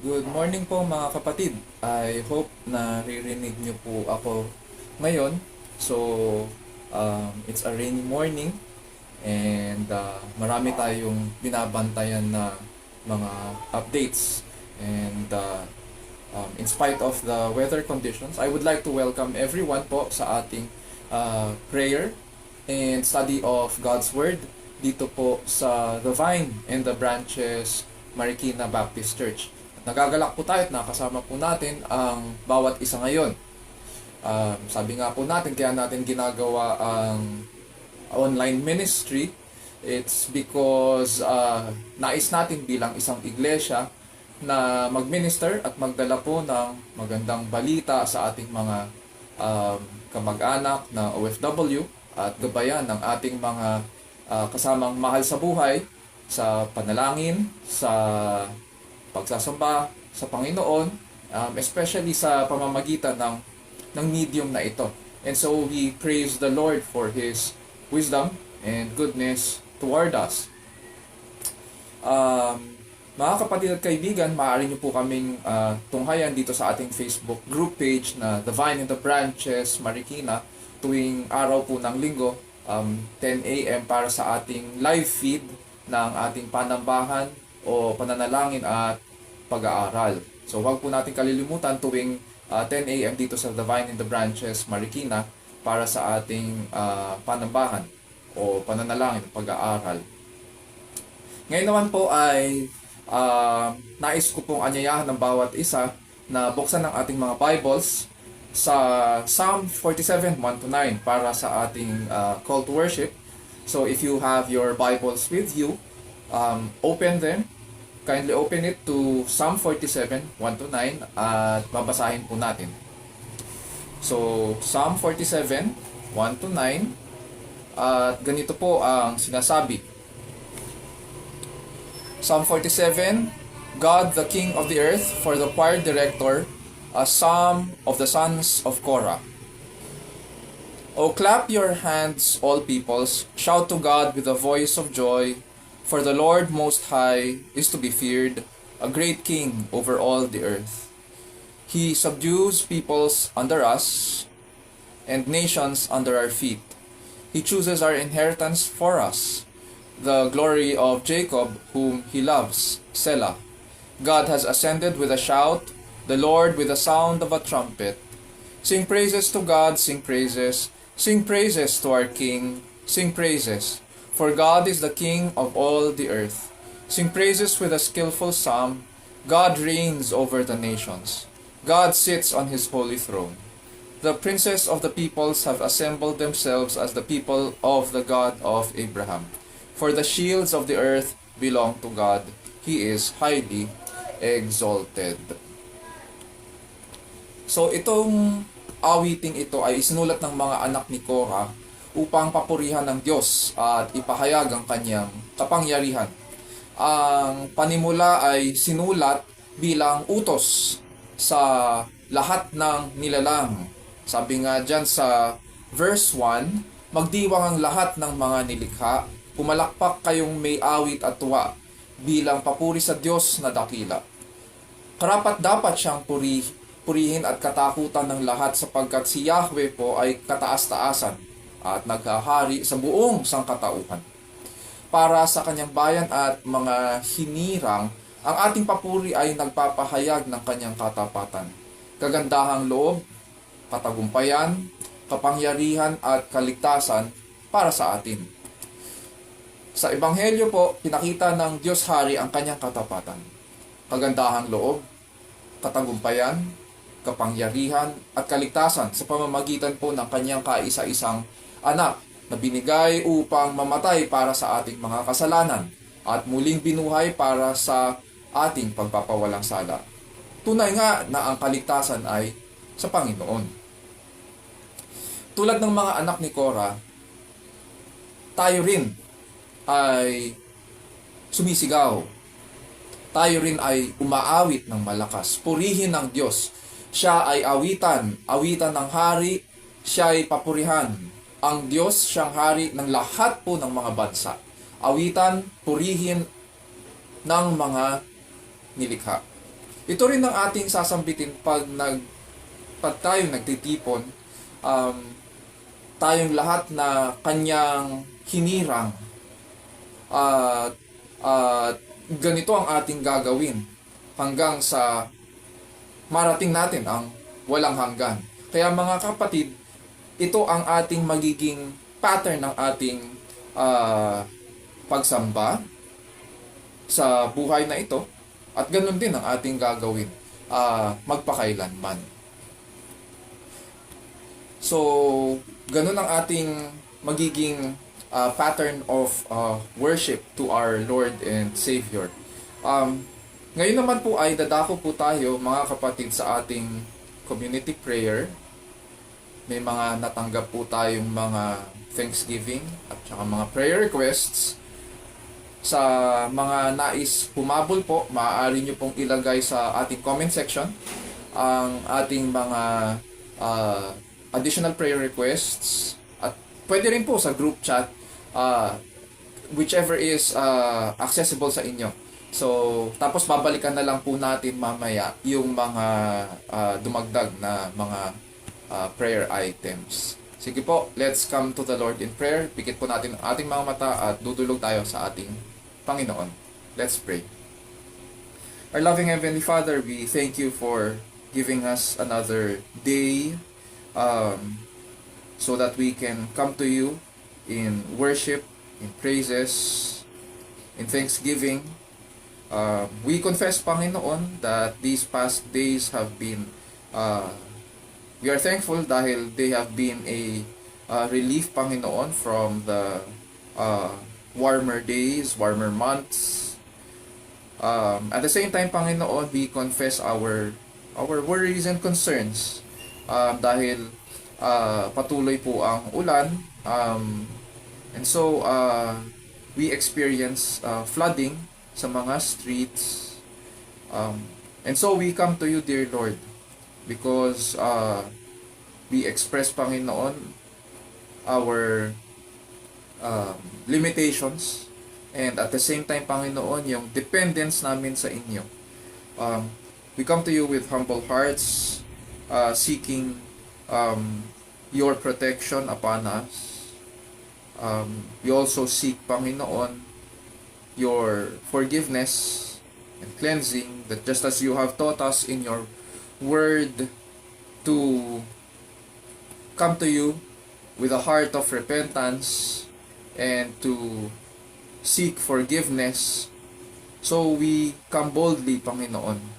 Good morning po mga kapatid. I hope na ririnig niyo po ako ngayon. So, it's a rainy morning and marami tayong binabantayan na mga updates. And in spite of the weather conditions, I would like to welcome everyone po sa ating prayer and study of God's Word dito po sa The Vine and the Branches Marikina Baptist Church. Nagagalak po tayo at nakasama po natin ang bawat isa ngayon. Sabi nga po natin, kaya natin ginagawa ang online ministry. It's because nais natin bilang isang iglesia na mag-minister at magdala po ng magandang balita sa ating mga kamag-anak na OFW at gabayan ng ating mga kasamang mahal sa buhay sa panalangin, sa pagsasamba sa Panginoon, especially sa pamamagitan ng medium na ito. And so we praise the Lord for His wisdom and goodness toward us. Mga kapatid at kaibigan, maaari niyo po kaming tunghayan dito sa ating Facebook group page na The Vine and the Branches Marikina tuwing araw po ng linggo, 10 a.m. para sa ating live feed ng ating panambahan o pananalangin at pag-aaral. So huwag po natin kalilimutan tuwing 10 a.m. dito sa The Vine and the Branches Marikina para sa ating panambahan o pananalangin at pag-aaral. Ngayon naman po ay nais ko pong anyayahan ng bawat isa na buksan ng ating mga Bibles sa Psalm 47, 1-9 para sa ating call to worship. So if you have your Bibles with you, open them. Kindly open it to Psalm 47, 1-9 at babasahin po natin. So Psalm 47, 1-9 at ganito po ang sinasabi. Psalm 47, God the King of the earth, for the choir director, a psalm of the sons of Korah. O clap your hands, all peoples, shout to God with a voice of joy, for the Lord Most High is to be feared, a great King over all the earth. He subdues peoples under us, and nations under our feet. He chooses our inheritance for us, the glory of Jacob, whom He loves, Selah. God has ascended with a shout, the Lord with the sound of a trumpet. Sing praises to God, sing praises to our King, sing praises. For God is the King of all the earth. Sing praises with a skillful psalm. God reigns over the nations. God sits on His holy throne. The princes of the peoples have assembled themselves as the people of the God of Abraham. For the shields of the earth belong to God. He is highly exalted. So itong awiting ito ay isinulat ng mga anak ni Korah upang papurihan ng Diyos at ipahayag ang kanyang kapangyarihan. Ang panimula ay sinulat bilang utos sa lahat ng nilalang. Sabi nga dyan sa verse 1, magdiwang ang lahat ng mga nilikha, pumalakpak kayong may awit at tuwa bilang papuri sa Diyos na dakila. Karapat dapat siyang purihin at katakutan ng lahat sapagkat si Yahweh po ay kataas-taasan at naghahari sa buong sangkatauhan. Para sa kanyang bayan at mga hinirang, ang ating papuri ay nagpapahayag ng kanyang katapatan, kagandahang loob, katagumpayan, kapangyarihan at kaligtasan para sa atin. Sa Ebanghelyo po, pinakita ng Diyos Hari ang kanyang katapatan, kagandahang loob, katagumpayan, kapangyarihan at kaligtasan sa pamamagitan po ng kanyang kaisa-isang anak na binigay upang mamatay para sa ating mga kasalanan at muling binuhay para sa ating pagpapawalang sala. Tunay nga na ang kaligtasan ay sa Panginoon. Tulad ng mga anak ni Korah, tayo rin ay sumisigaw. Tayo rin ay umaawit ng malakas. Purihin ng Diyos. Siya ay awitan ng hari, siya ay papurihan. Ang Diyos siyang hari ng lahat po ng mga bansa. Awitan, purihin ng mga nilikha. Ito rin ang ating sasambitin pag tayo nagtitipon, um, tayong lahat na kanyang hinirang, at ganito ang ating gagawin hanggang sa marating natin ang walang hanggan. Kaya mga kapatid, ito ang ating magiging pattern ng ating pagsamba sa buhay na ito, at ganun din ang ating gagawin magpakailanman. So, ganun ang ating magiging pattern of worship to our Lord and Savior. Ngayon naman po ay dadako po tayo, mga kapatid, sa ating community prayer. May mga natanggap po tayong mga thanksgiving at saka mga prayer requests. Sa mga nais humabol po, maaari nyo pong ilagay sa ating comment section ang ating mga additional prayer requests, at pwede rin po sa group chat, whichever is accessible sa inyo. So, tapos babalikan na lang po natin mamaya yung mga dumagdag na mga prayer items. Sige po, let's come to the Lord in prayer. Pikit po natin ang ating mga mata at dudulog tayo sa ating Panginoon. Let's pray. Our loving Heavenly Father, we thank you for giving us another day, so that we can come to you in worship, in praises, in thanksgiving. We confess, Panginoon, that these past days have been, we are thankful dahil they have been a relief, Panginoon, from the warmer days, warmer months. At the same time, Panginoon, we confess our worries and concerns, dahil patuloy po ang ulan, and so we experience flooding sa mga streets, and so we come to you, dear Lord, because we express, Panginoon, our limitations, and at the same time, Panginoon, yung dependence namin sa inyo. We come to you with humble hearts, seeking your protection upon us. We also seek, Panginoon, your forgiveness and cleansing, that just as you have taught us in your word to come to you with a heart of repentance and to seek forgiveness, so we come boldly, Panginoon,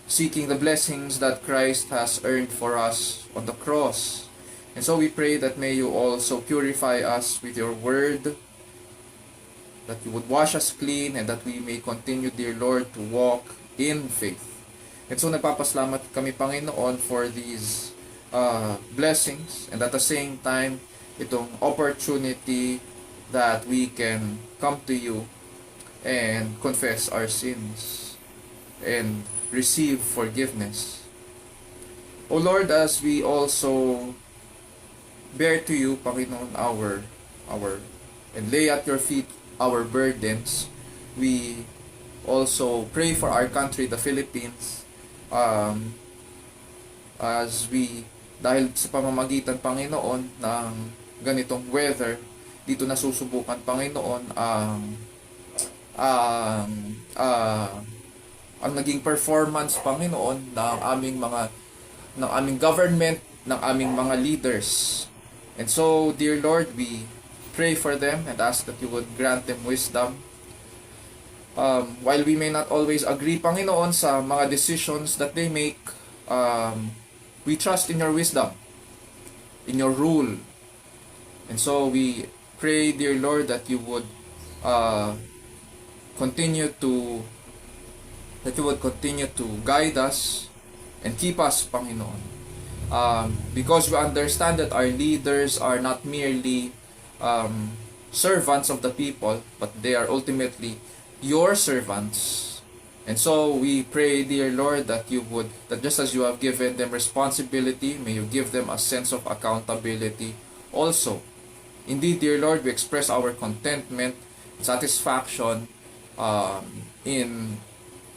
seeking the blessings that Christ has earned for us on the cross. And so we pray that may you also purify us with your word, that you would wash us clean, and that we may continue, dear Lord, to walk in faith. And so nagpapasalamat kami, Panginoon, for these blessings, and at the same time, itong opportunity that we can come to you and confess our sins and receive forgiveness. O Lord, as we also bear to you, Panginoon, our and lay at your feet our burdens, we also pray for our country, the Philippines, as we, dahil sa pamamagitan, Panginoon, ng ganitong weather, dito nasusubukan, Panginoon, ang naging performance, Panginoon, ng aming government, ng aming mga leaders. And so, dear Lord, we pray for them and ask that you would grant them wisdom. While we may not always agree, Panginoon, sa mga decisions that they make, we trust in your wisdom, in your rule. And so we pray, dear Lord, that you would continue to guide us and keep us, Panginoon. Because we understand that our leaders are not merely servants of the people, but they are ultimately your servants. And so we pray, dear Lord, that just as you have given them responsibility, may you give them a sense of accountability also. Indeed, dear Lord, we express our contentment, satisfaction in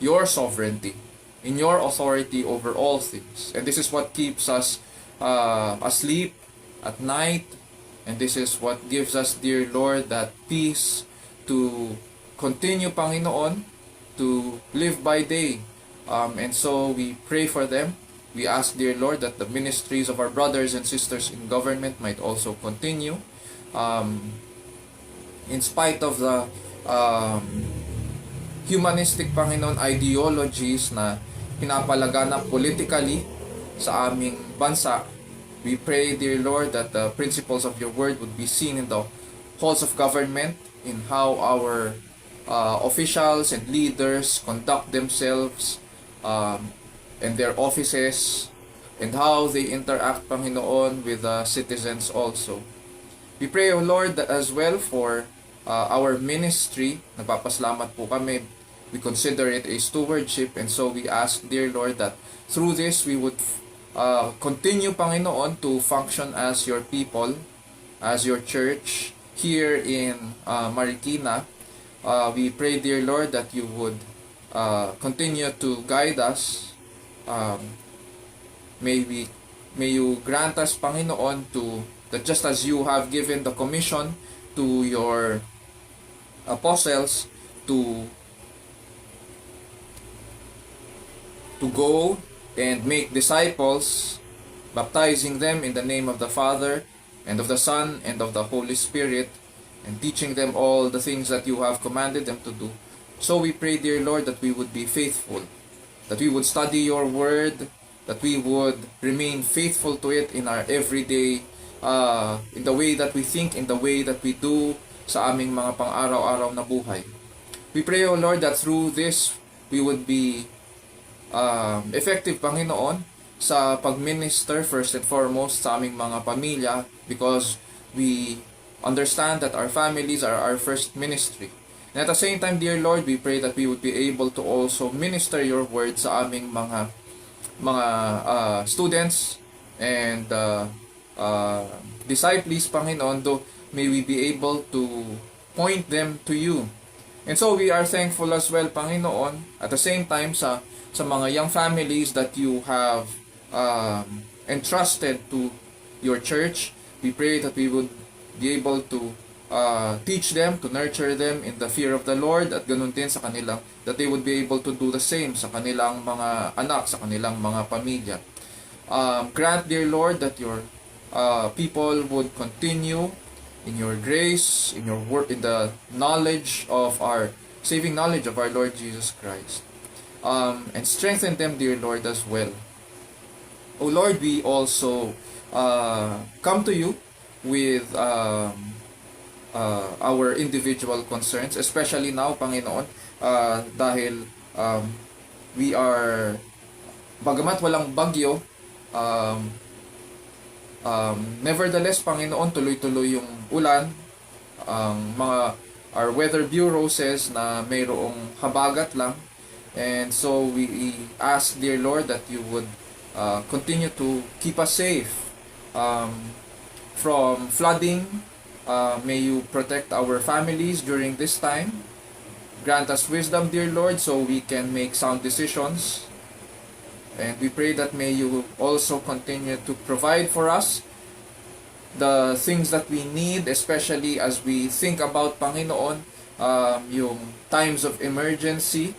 your sovereignty, in your authority over all things. And this is what keeps us asleep at night. And this is what gives us, dear Lord, that peace to continue, Panginoon, to live by day. And so we pray for them. We ask, dear Lord, that the ministries of our brothers and sisters in government might also continue. In spite of the humanistic, Panginoon, ideologies na pinapalaganap politically sa aming bansa, we pray, dear Lord, that the principles of your word would be seen in the halls of government, in how our officials and leaders conduct themselves and their offices, and how they interact, Panginoon, with the citizens also. We pray, O Lord, as well for our ministry. Nagpapasalamat po kami. We consider it a stewardship, and so we ask, dear Lord, that through this we would continue, Panginoon, to function as your people, as your church here in Marikina. We pray, dear Lord, that you would continue to guide us. May you grant us, Panginoon, that just as you have given the commission to your apostles to go and make disciples, baptizing them in the name of the Father and of the Son and of the Holy Spirit, and teaching them all the things that you have commanded them to do. So we pray, dear Lord, that we would be faithful, that we would study your word, that we would remain faithful to it in our everyday, in the way that we think, in the way that we do sa aming mga pang-araw-araw na buhay. We pray, O Lord, that through this we would be effective, Panginoon, sa pag-minister first and foremost sa aming mga pamilya, because we understand that our families are our first ministry. And at the same time, dear Lord, we pray that we would be able to also minister your word sa aming mga students and disciples, Panginoon, though may we be able to point them to you. And so we are thankful as well, Panginoon, at the same time sa mga young families that you have entrusted to your church. We pray that we would be able to teach them, to nurture them in the fear of the Lord, at ganun din sa kanilang, that they would be able to do the same sa kanilang mga anak, sa kanilang mga pamilya. Grant, dear Lord, that your people would continue in your grace, in your work, in the knowledge of our saving knowledge of our Lord Jesus Christ, and strengthen them, dear Lord, as well. O Lord, we also come to you with our individual concerns, especially now, Panginoon, dahil we are, bagamat walang bagyo, nevertheless, Panginoon, tuloy-tuloy yung ulan. Our weather bureau says na mayroong habagat lang, and so we ask, dear Lord, that you would continue to keep us safe from flooding. May you protect our families during this time. Grant us wisdom, dear Lord, so we can make sound decisions. And we pray that may you also continue to provide for us the things that we need, especially as we think about, Panginoon, yung times of emergency.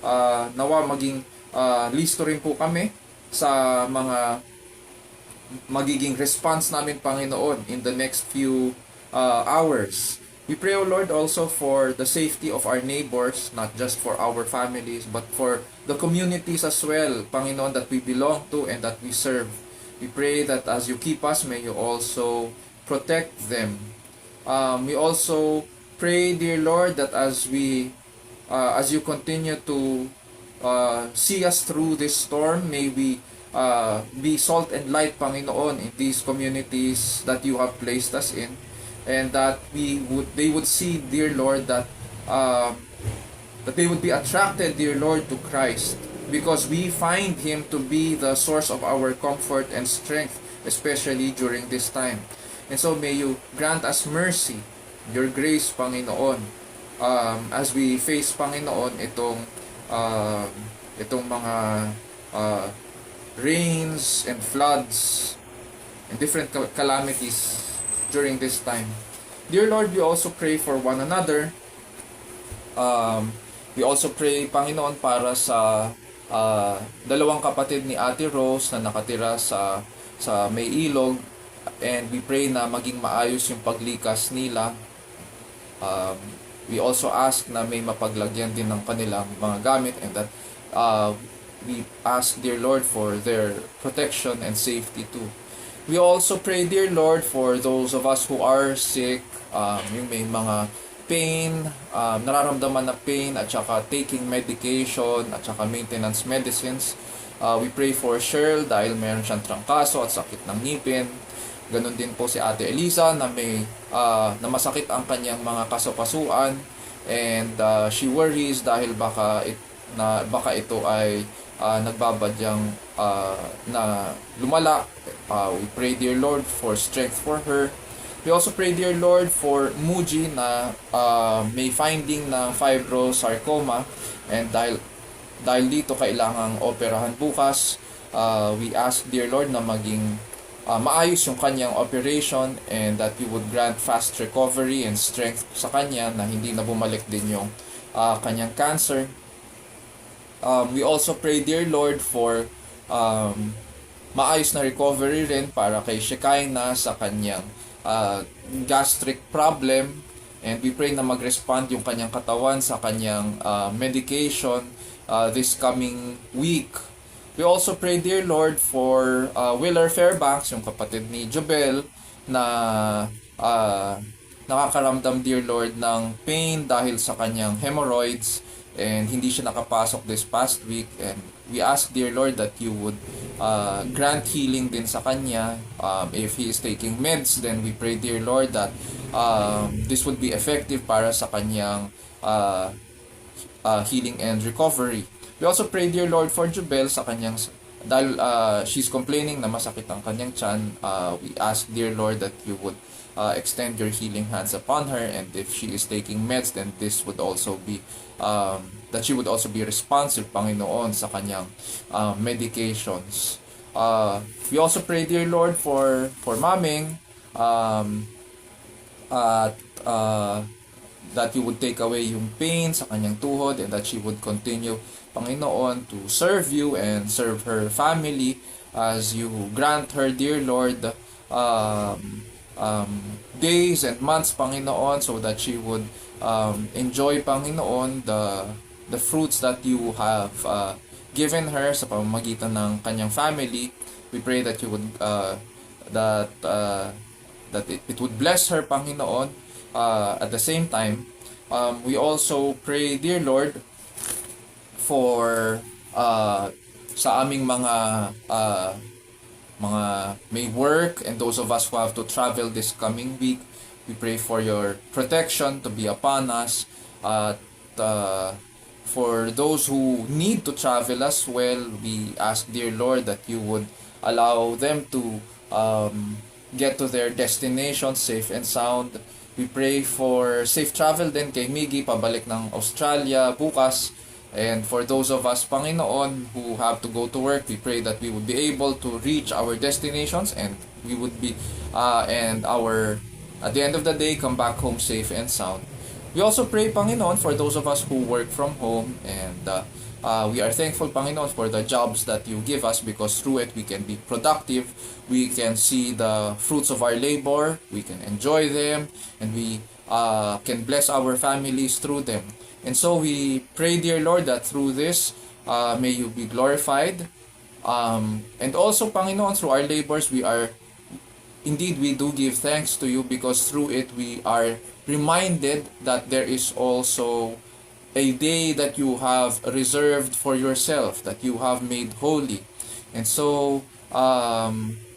Nawa maging listo rin po kami sa mga magiging response namin, Panginoon, in the next few hours. We pray, O Lord, also for the safety of our neighbors, not just for our families, but for the communities as well, Panginoon, that we belong to and that we serve. We pray that as you keep us, may you also protect them. We also pray, dear Lord, that as you continue to see us through this storm, may we be salt and light, Panginoon, in these communities that you have placed us in. And that they would see, dear Lord, that they would be attracted, dear Lord, to Christ, because we find Him to be the source of our comfort and strength, especially during this time. And so may you grant us mercy, your grace, Panginoon, as we face, Panginoon, itong uh, itong mga uh, rains and floods and different calamities during this time. Dear Lord, we also pray for one another. We also pray, Panginoon, para sa dalawang kapatid ni Ate Rose na nakatira sa May Ilog, and we pray na maging maayos yung paglikas nila. We also ask na may mapaglagyan din ng kanilang mga gamit, and that we ask, dear Lord, for their protection and safety too. We also pray, dear Lord, for those of us who are sick, yung may mga pain, nararamdaman na pain, at saka taking medication, at saka maintenance medicines. We pray for Cheryl dahil meron siyang trangkaso at sakit ng ngipin. Ganon din po si Ate Eliza na may na masakit ang kanyang mga kasukasuan, and she worries dahil baka ito ay nagbabadyang na lumala. We pray, dear Lord, for strength for her. We also pray, dear Lord, for Muji na may finding ng fibrosarcoma, and dahil dito kailangang operahan bukas. We ask, dear Lord, na maging maayos yung kanyang operation, and that you would grant fast recovery and strength sa kanya na hindi na bumalik din yung kanyang cancer. We also pray, dear Lord, for maayos na recovery rin para kay Shekinah sa kanyang gastric problem, and we pray na mag-respond yung kanyang katawan sa kanyang medication this coming week. We also pray, dear Lord, for Willer Fairbanks, yung kapatid ni Jobel, na nakakaramdam, dear Lord, ng pain dahil sa kanyang hemorrhoids, and hindi siya nakapasok this past week. And we ask, dear Lord, that you would grant healing din sa kanya. If he is taking meds, then we pray, dear Lord, that this would be effective para sa kanyang healing and recovery. We also pray, dear Lord, for Jubel sa kanyang, dahil she's complaining na masakit ang kanyang tiyan. We ask, dear Lord, that you would extend your healing hands upon her, and if she is taking meds, then this would also be that she would also be responsive, Panginoon, sa kanyang medications. We also pray, dear Lord, for Maming, at that you would take away yung pain sa kanyang tuhod, and that she would continue, Panginoon, to serve you and serve her family as you grant her, dear Lord, days and months, Panginoon, so that she would enjoy, Panginoon, the fruits that you have given her sa pamamagitan ng kanyang family. We pray that you would that it would bless her, Panginoon. At the same time, we also pray, dear Lord, for sa aming mga may work, and those of us who have to travel this coming week. We pray for your protection to be upon us. For those who need to travel as well, we ask, dear Lord, that you would allow them to get to their destination safe and sound. We pray for safe travel din kay Miggy pabalik ng Australia bukas. And for those of us, Panginoon, who have to go to work, we pray that we would be able to reach our destinations, and we would be at the end of the day, come back home safe and sound. We also pray, Panginoon, for those of us who work from home, and we are thankful, Panginoon, for the jobs that you give us, because through it we can be productive, we can see the fruits of our labor, we can enjoy them, and we can bless our families through them. And so we pray, dear Lord, that through this, may you be glorified. And also, Panginoon, through our labors, we do give thanks to you, because through it we are reminded that there is also a day that you have reserved for yourself, that you have made holy. And so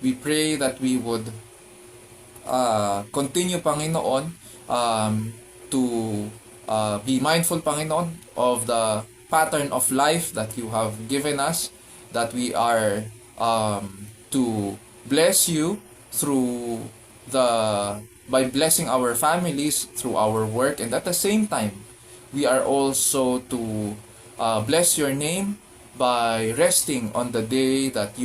we pray that we would continue, Panginoon, to be mindful, Panginoon, of the pattern of life that you have given us, that we are to bless you by blessing our families through our work, and at the same time we are also to bless your name by resting on the day that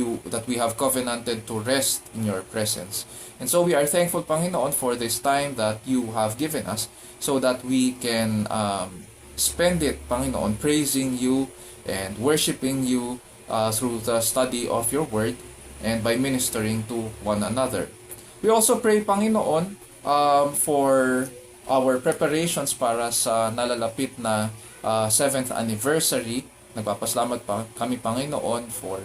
we have covenanted to rest in your presence. And so we are thankful, Panginoon, for this time that you have given us so that we can spend it, Panginoon, praising you and worshiping you through the study of your word and by ministering to one another. We also pray, Panginoon, for our preparations para sa nalalapit na 7th anniversary. Nagpapasalamat pa kami, Panginoon, for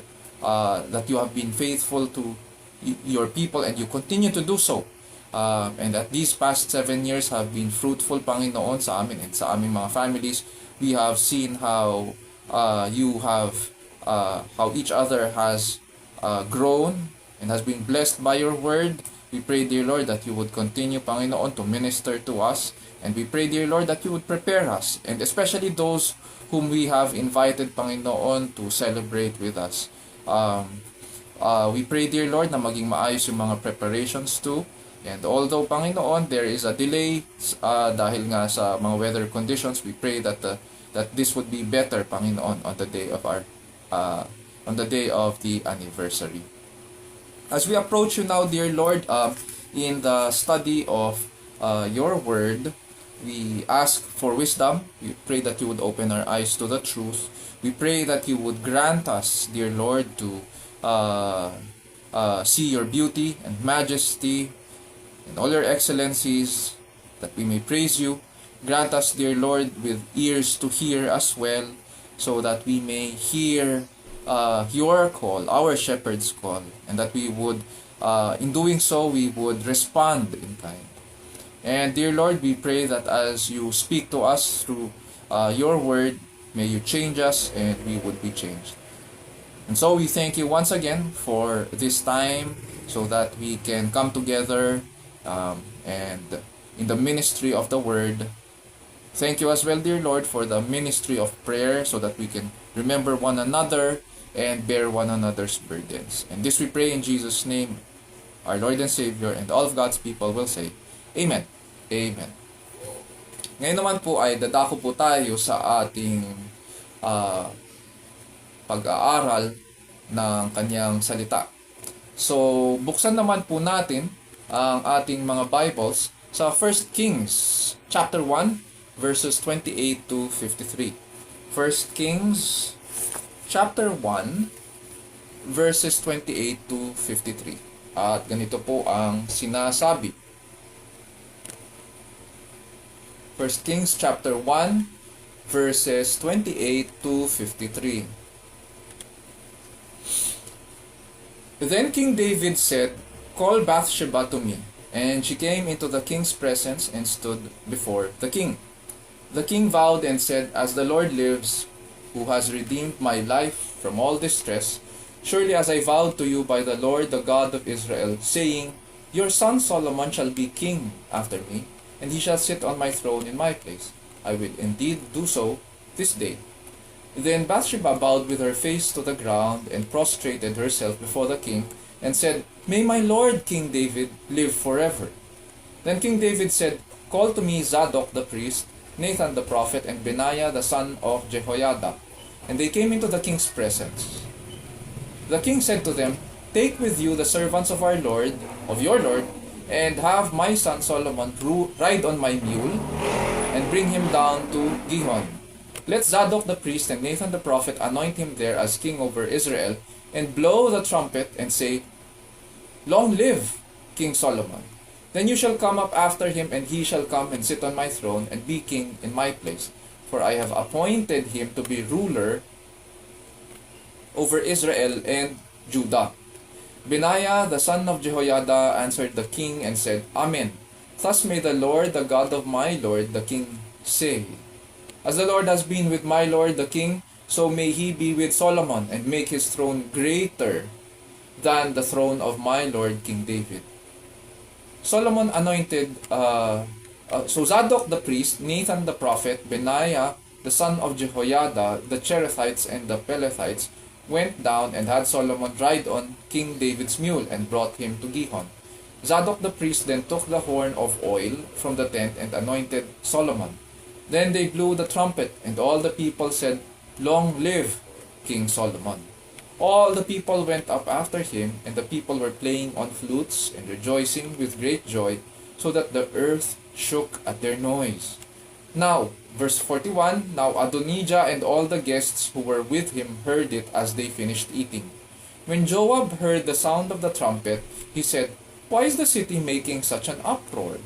that you have been faithful to your people and you continue to do so. And that these past 7 years have been fruitful, Panginoon, sa amin and sa aming mga families. We have seen how how each other has grown and has been blessed by your word. We pray, dear Lord, that you would continue, Panginoon, to minister to us. And we pray, dear Lord, that you would prepare us, and especially those whom we have invited, Panginoon, to celebrate with us. We pray, dear Lord, na maging maayos yung mga preparations too. And although, Panginoon, there is a delay dahil nga sa mga weather conditions, we pray that this would be better, Panginoon, on the day of the anniversary. As we approach you now, dear Lord, in the study of your word, we ask for wisdom. We pray that you would open our eyes to the truth. We pray that you would grant us, dear Lord, to see your beauty and majesty and all your excellencies, that we may praise you. Grant us, dear Lord, with ears to hear as well, so that we may hear your call, our shepherd's call, and that we would, in doing so, we would respond in kind. And dear Lord, we pray that as you speak to us through your word, may you change us and we would be changed. And so we thank you once again for this time so that we can come together and in the ministry of the word. Thank you as well, dear Lord, for the ministry of prayer so that we can remember one another and bear one another's burdens. And this we pray in Jesus' name, our Lord and Savior, and all of God's people will say, Amen. Amen. Ngayon naman po ay dadako po tayo sa ating pag-aaral ng kanyang salita. So, buksan naman po natin ang ating mga Bibles sa 1 Kings chapter 1 verses 28 to 53. 1 Kings chapter 1 verses 28 to 53. At ganito po ang sinasabi. 1 Kings chapter 1 verses 28 to 53. Then King David said, "Call Bathsheba to me." And she came into the king's presence and stood before the king. The king vowed and said, "As the Lord lives, who has redeemed my life from all distress, surely as I vowed to you by the Lord, the God of Israel, saying, Your son Solomon shall be king after me, and he shall sit on my throne in my place. I will indeed do so this day." Then Bathsheba bowed with her face to the ground and prostrated herself before the king and said, "May my lord King David live forever." Then King David said, "Call to me Zadok the priest, Nathan the prophet, and Benaiah the son of Jehoiada." And they came into the king's presence. The king said to them, "Take with you the servants of our lord, of your lord, and have my son Solomon ride on my mule, and bring him down to Gihon. Let Zadok the priest and Nathan the prophet anoint him there as king over Israel, and blow the trumpet and say, Long live King Solomon. Then you shall come up after him, and he shall come and sit on my throne and be king in my place. For I have appointed him to be ruler over Israel and Judah." Benaiah the son of Jehoiada answered the king and said, "Amen. Thus may the Lord, the God of my lord the king, say, As the Lord has been with my lord the king, so may he be with Solomon, and make his throne greater than the throne of my lord King David." Solomon anointed, so Zadok the priest, Nathan the prophet, Benaiah the son of Jehoiada, the Cherethites and the Pelethites, went down and had Solomon ride on King David's mule and brought him to Gihon. Zadok the priest then took the horn of oil from the tent and anointed Solomon. Then they blew the trumpet, and all the people said, Long live King Solomon. All the people went up after him, and the people were playing on flutes and rejoicing with great joy, so that the earth shook at their noise. Now, verse 41, now Adonijah and all the guests who were with him heard it as they finished eating. When Joab heard the sound of the trumpet, he said, "Why is the city making such an uproar?"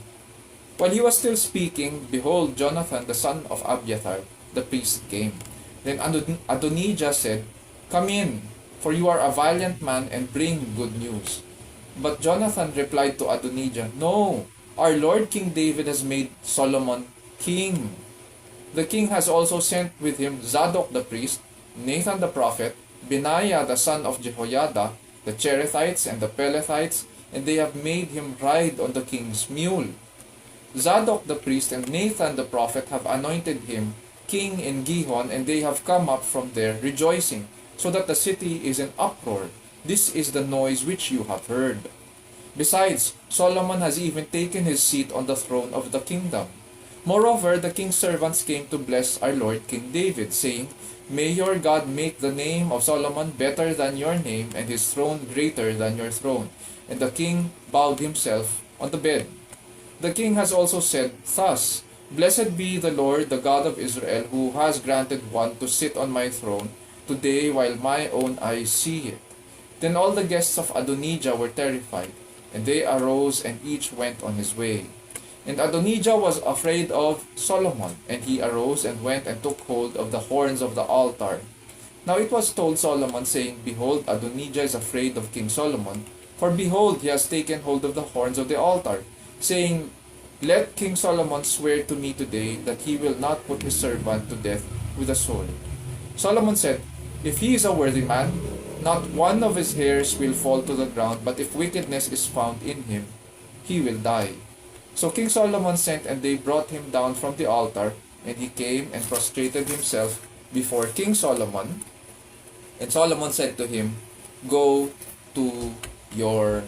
While he was still speaking, behold, Jonathan the son of Abiathar, the priest, came. Then Adonijah said, "Come in, for you are a valiant man, and bring good news." But Jonathan replied to Adonijah, "No, our lord King David has made Solomon king. The king has also sent with him Zadok the priest, Nathan the prophet, Benaiah the son of Jehoiada, the Cherethites and the Pelethites, and they have made him ride on the king's mule. Zadok the priest and Nathan the prophet have anointed him king in Gihon, and they have come up from there rejoicing, so that the city is in uproar. This is the noise which you have heard. Besides, Solomon has even taken his seat on the throne of the kingdom. Moreover, the king's servants came to bless our lord King David, saying, May your God make the name of Solomon better than your name, and his throne greater than your throne. And the king bowed himself on the bed. The king has also said thus, Blessed be the Lord, the God of Israel, who has granted one to sit on my throne today while my own eyes see it. Then all the guests of Adonijah were terrified, and they arose and each went on his way. And Adonijah was afraid of Solomon, and he arose and went and took hold of the horns of the altar. Now it was told Solomon, saying, Behold, Adonijah is afraid of King Solomon, for behold, he has taken hold of the horns of the altar, saying, Let King Solomon swear to me today that he will not put his servant to death with a sword. Solomon said, If he is a worthy man, not one of his hairs will fall to the ground, but if wickedness is found in him, he will die. So King Solomon sent, and they brought him down from the altar, and he came and prostrated himself before King Solomon. And Solomon said to him, Go to your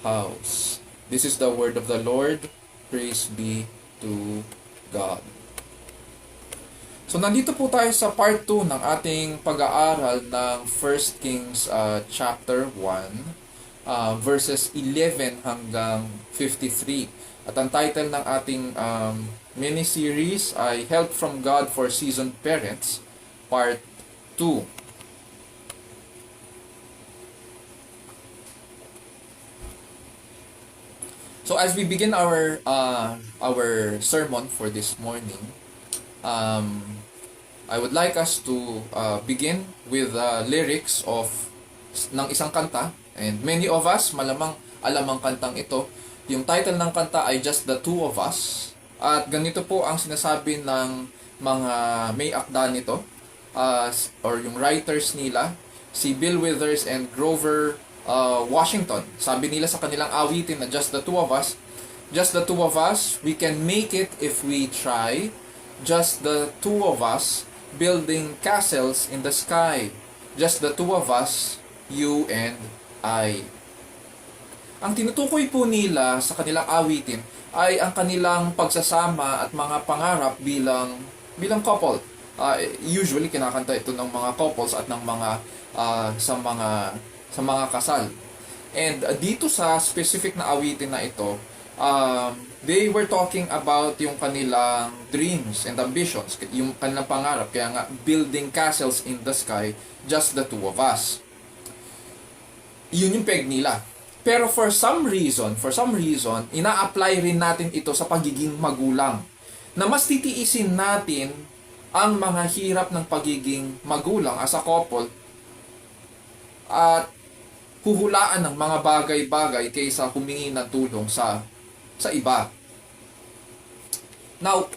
house. This is the word of the Lord. Praise be to God. So nandito po tayo sa part 2 ng ating pag-aaral ng 1 Kings chapter 1, verses 11 hanggang 53. At ang title ng ating mini-series ay Help from God for Seasoned Parents, Part 2. So as we begin our sermon for this morning, I would like us to begin with lyrics ng isang kanta. And many of us, malamang alam ang kantang ito. Yung title ng kanta ay Just the Two of Us. At ganito po ang sinasabi ng mga may akda nito, or yung writers nila, si Bill Withers and Grover Washington. Sabi nila sa kanilang awitin na Just the Two of Us, Just the two of us, we can make it if we try. Just the two of us, building castles in the sky. Just the two of us, you and I. Ang tinutukoy po nila sa kanilang awitin ay ang kanilang pagsasama at mga pangarap bilang couple. Usually kinakanta ito ng mga couples at ng mga sa mga kasal. And dito sa specific na awitin na ito, they were talking about yung kanilang dreams and ambitions, yung kanilang pangarap, kaya nga building castles in the sky, just the two of us. Yun yung peg nila. Pero for some reason, ina-apply rin natin ito sa pagiging magulang. Na mas titiisin natin ang mga hirap ng pagiging magulang as a couple at huhulaan ng mga bagay-bagay kaysa humingi ng tulong sa iba. Now,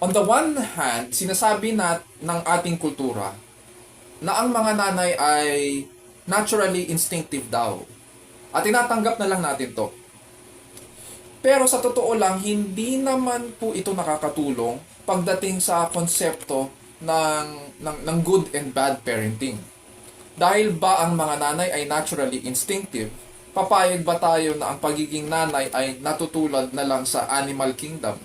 on the one hand, sinasabi ng ating kultura na ang mga nanay ay naturally instinctive daw. At tinatanggap na lang natin to. Pero sa totoo lang, hindi naman po ito nakakatulong pagdating sa konsepto ng good and bad parenting. Dahil ba ang mga nanay ay naturally instinctive, papayag ba tayo na ang pagiging nanay ay natutulad na lang sa animal kingdom,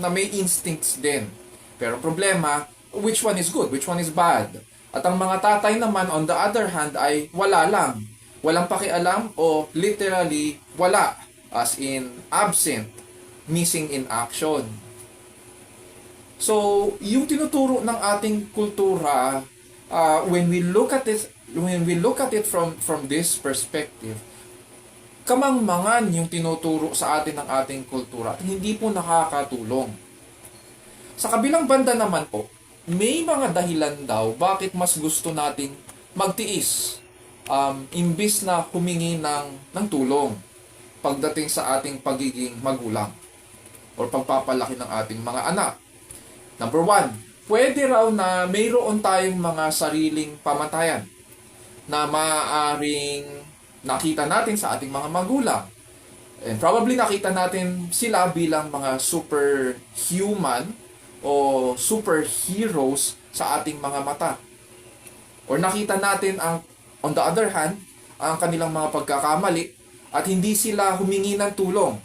na may instincts din? Pero problema, which one is good, which one is bad. At ang mga tatay naman, on the other hand, ay wala lang. Walang pakialam o literally wala, as in absent, missing in action. So, yung tinuturo ng ating kultura, when we look at it from this perspective, kamangmangan yung tinuturo sa atin ng ating kultura at hindi po nakakatulong. Sa kabilang banda naman po, may mga dahilan daw bakit mas gusto nating magtiis imbis na humingi ng tulong pagdating sa ating pagiging magulang o pagpapalaki ng ating mga anak. Number 1, pwede raw na mayroon tayong mga sariling pamatayan na maaaring nakita natin sa ating mga magulang. And probably nakita natin sila bilang mga superhuman o superheroes sa ating mga mata. Or nakita natin on the other hand, ang kanilang mga pagkakamali at hindi sila humingi ng tulong.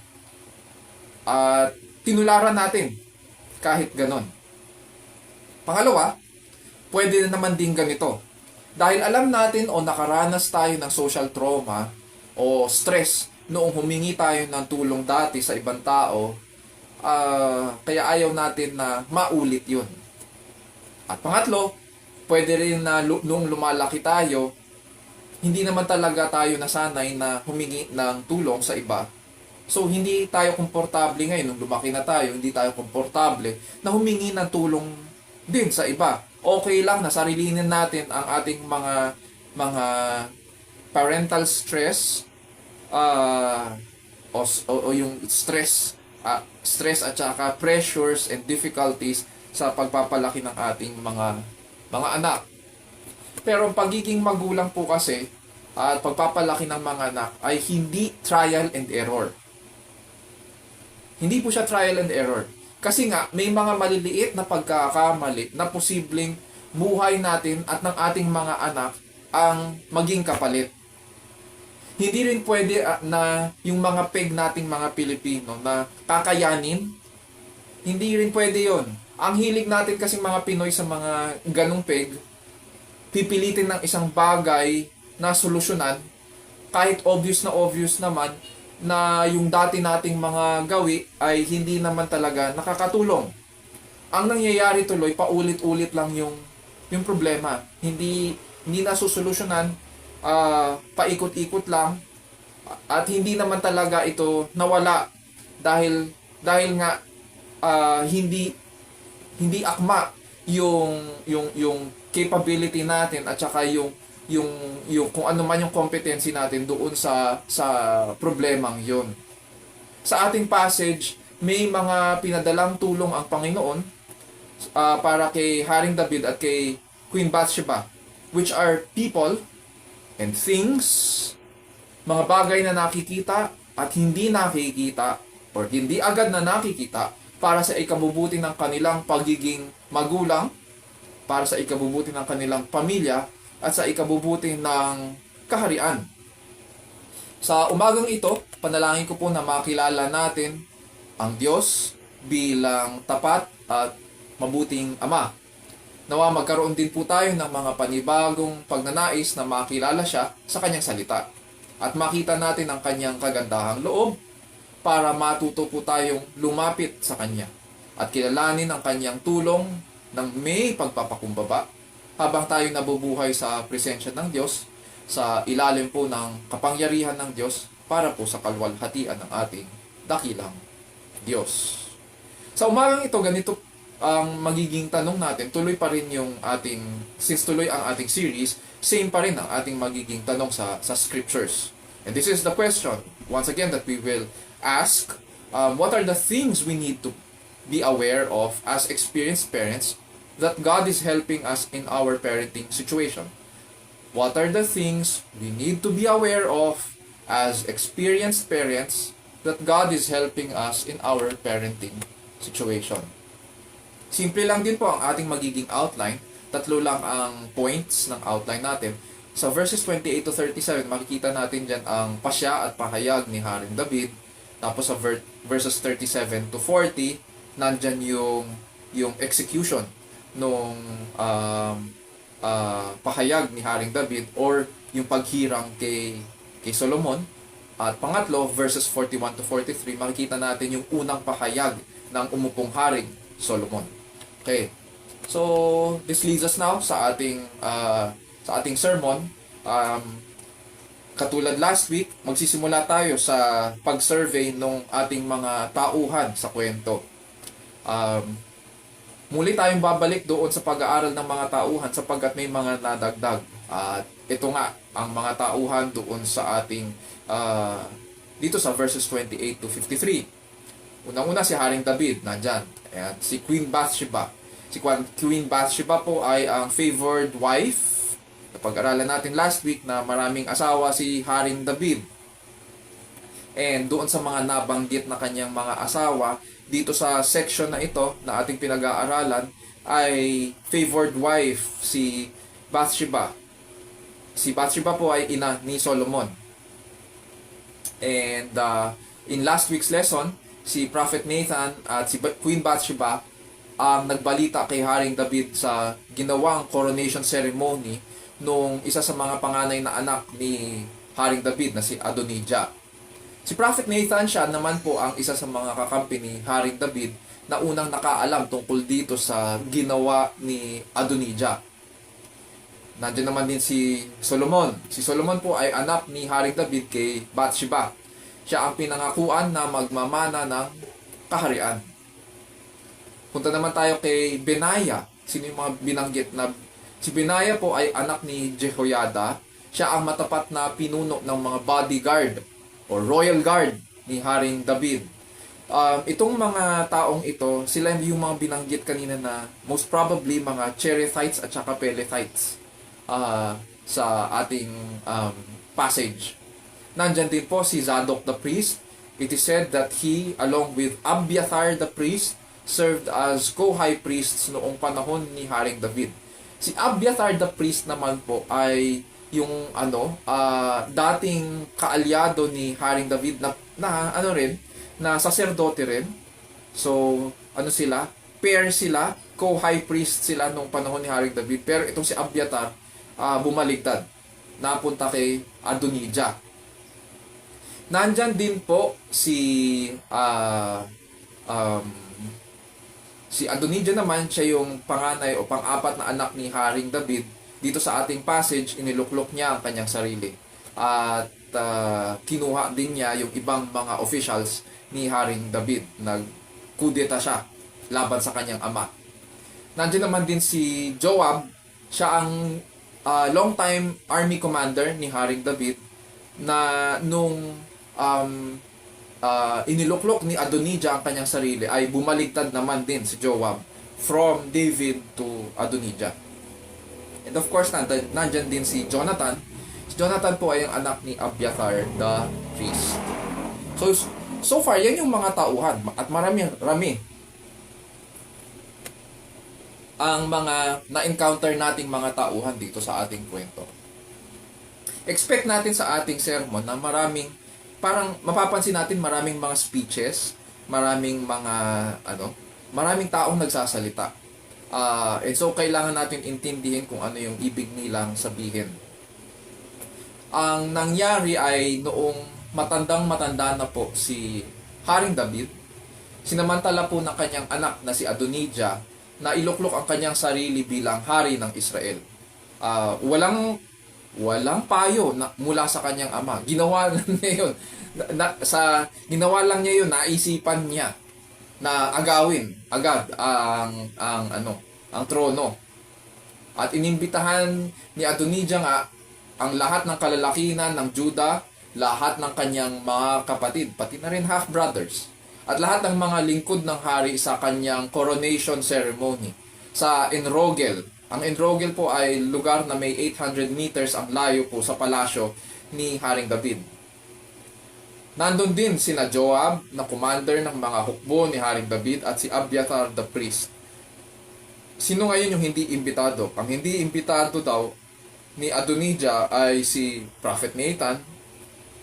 At tinularan natin kahit ganon. Pangalawa, pwede na naman din ganito. Dahil alam natin o nakaranas tayo ng social trauma o stress noong humingi tayo ng tulong dati sa ibang tao, kaya ayaw natin na maulit yun. At pangatlo, pwede rin na noong lumalaki tayo, hindi naman talaga tayo nasanay na humingi ng tulong sa iba. So, hindi tayo komportable ngayon. Nung lumaki na tayo, hindi tayo komportable na humingi ng tulong din sa iba. Okay lang na sarilinin natin ang ating mga parental stress o yung stress at saka pressures and difficulties sa pagpapalaki ng ating mga anak. Pero ang pagiging magulang po kasi at pagpapalaki ng mga anak ay hindi trial and error. Hindi po siya trial and error. Kasi nga, may mga maliliit na pagkakamali na posibleng buhay natin at ng ating mga anak ang maging kapalit. Hindi rin pwede na yung mga peg nating mga Pilipino na kakayanin, hindi rin pwede yon. Ang hilig natin kasi mga Pinoy sa mga ganung peg, pipilitin ng isang bagay na solusyonan, kahit obvious naman, na yung dati nating mga gawi ay hindi naman talaga nakakatulong. Ang nangyayari tuloy, paulit-ulit lang yung problema. Hindi nasusolusyonan, paikot-ikot lang, at hindi naman talaga ito nawala dahil nga hindi akma yung capability natin at saka yung kung ano man yung competency natin doon sa problemang yun. Sa ating passage, may mga pinadalang tulong ang Panginoon para kay Haring David at kay Queen Bathsheba, which are people and things, mga bagay na nakikita at hindi nakikita or hindi agad na nakikita para sa ikabubuti ng kanilang pagiging magulang, para sa ikabubuti ng kanilang pamilya, at sa ikabubuti ng kaharian. Sa umagang ito, panalangin ko po na makilala natin ang Diyos bilang tapat at mabuting Ama. Nawa magkaroon din po tayo ng mga panibagong pagnanais na makilala siya sa kanyang salita. At makita natin ang kanyang kagandahang loob para matuto po tayong lumapit sa kanya. At kilalanin ang kanyang tulong ng may pagpapakumbaba habang tayo nabubuhay sa presensya ng Diyos, sa ilalim po ng kapangyarihan ng Diyos para po sa kalwalhatian ng ating dakilang Diyos. Sa umagang ito, ganito ang magiging tanong natin. Tuloy pa rin yung since tuloy ang ating series, same pa rin ang ating magiging tanong sa scriptures. And this is the question, once again, that we will ask. What are the things we need to be aware of as experienced parents that God is helping us in our parenting situation? What are the things we need to be aware of as experienced parents that God is helping us in our parenting situation? Simple lang din po ang ating magiging outline. Tatlo lang ang points ng outline natin. Sa verses 28 to 37, makikita natin dyan ang pasya at pahayag ni Haring David. Tapos sa verses 37 to 40, nandyan yung execution nung pahayag ni Haring David or yung paghirang kay Solomon. At pangatlo, verses 41 to 43, makikita natin yung unang pahayag ng umupong haring Solomon. Okay. So, this leads us now sa ating sermon. Katulad last week, magsisimula tayo sa pag-survey ng ating mga tauhan sa kwento. Muli tayong babalik doon sa pag-aaral ng mga tauhan sapagkat may mga nadagdag. At ito nga, ang mga tauhan doon sa ating dito sa verses 28 to 53. Unang-una si Haring David, nandyan. At si Queen Bathsheba. Si Queen Bathsheba po ay ang favored wife. Napag-aralan natin last week na maraming asawa si Haring David. And doon sa mga nabanggit na kanyang mga asawa, dito sa section na ito na ating pinag-aaralan ay favored wife si Bathsheba. Si Bathsheba po ay ina ni Solomon. And in last week's lesson, si Prophet Nathan at si Queen Bathsheba ang nagbalita kay Haring David sa ginawang coronation ceremony nung isa sa mga panganay na anak ni Haring David na si Adonijah. Si Prophet Nathan, siya naman po ang isa sa mga kakampi ni Haring David na unang nakaalam tungkol dito sa ginawa ni Adonijah. Nandiyan naman din si Solomon. Si Solomon po ay anak ni Haring David kay Bathsheba. Siya ang pinangakuan na magmamana ng kaharian. Punta naman tayo kay Benaiah. Sino yung mga binanggit na... Si Benaiah po ay anak ni Jehoiada. Siya ang matapat na pinuno ng mga bodyguard o royal guard ni Haring David. Itong mga taong ito, sila yung mga binanggit kanina na most probably mga Cherethites at saka Pelethites. Sa ating passage. Nandyan din po si Zadok the priest. It is said that he, along with Abiathar the priest, served as co-high priests noong panahon ni Haring David. Si Abiathar the priest naman po ay yung dating kaalyado ni Haring David na saserdote rin. So, sila? Pair sila, co-high priest sila noong panahon ni Haring David. Pero itong si Abiathar, bumaligtad. Napunta kay Adonijah. Nandyan din po si Adonijah naman, siya yung panganay o pang-apat na anak ni Haring David. Dito sa ating passage, iniluklok niya ang kanyang sarili. At kinuha din niya yung ibang mga officials ni Haring David. Nagkudeta siya laban sa kanyang ama. Nandyan naman din si Joab. Siya ang long-time army commander ni Haring David na nung iniluklok ni Adonijah ang kanyang sarili ay bumaligtad naman din si Joab from David to Adonijah. And of course, nandyan din si Jonathan. Si Jonathan po ay ang anak ni Abiathar the priest. So far, yan yung mga tauhan at marami ang mga na-encounter nating mga tauhan dito sa ating kwento. Expect natin sa ating sermon na parang mapapansin natin maraming mga speeches, maraming taong nagsasalita. And so, kailangan natin intindihin kung ano yung ibig nilang sabihin. Ang nangyari ay noong matandang-matanda na po si Haring David, sinamantala po ng kanyang anak na si Adonijah na iluklok ang kanyang sarili bilang hari ng Israel. Walang payo mula sa kanyang ama. Ginawa niya yun. Ginawa lang niya yun, naisipan niya na agawin agad ang trono. At inimbitahan ni Adonijah nga ang lahat ng kalalakihan ng Juda, lahat ng kanyang mga kapatid, pati na rin half-brothers, at lahat ng mga lingkod ng hari sa kanyang coronation ceremony sa Enrogel. Ang Enrogel po ay lugar na may 800 meters ang layo po sa palasyo ni Haring David. Nandun din sina Joab na commander ng mga hukbo ni Haring David at si Abiathar the priest. Sino ngayon yung hindi imbitado? Ang hindi imbitado daw ni Adonijah ay si Prophet Nathan,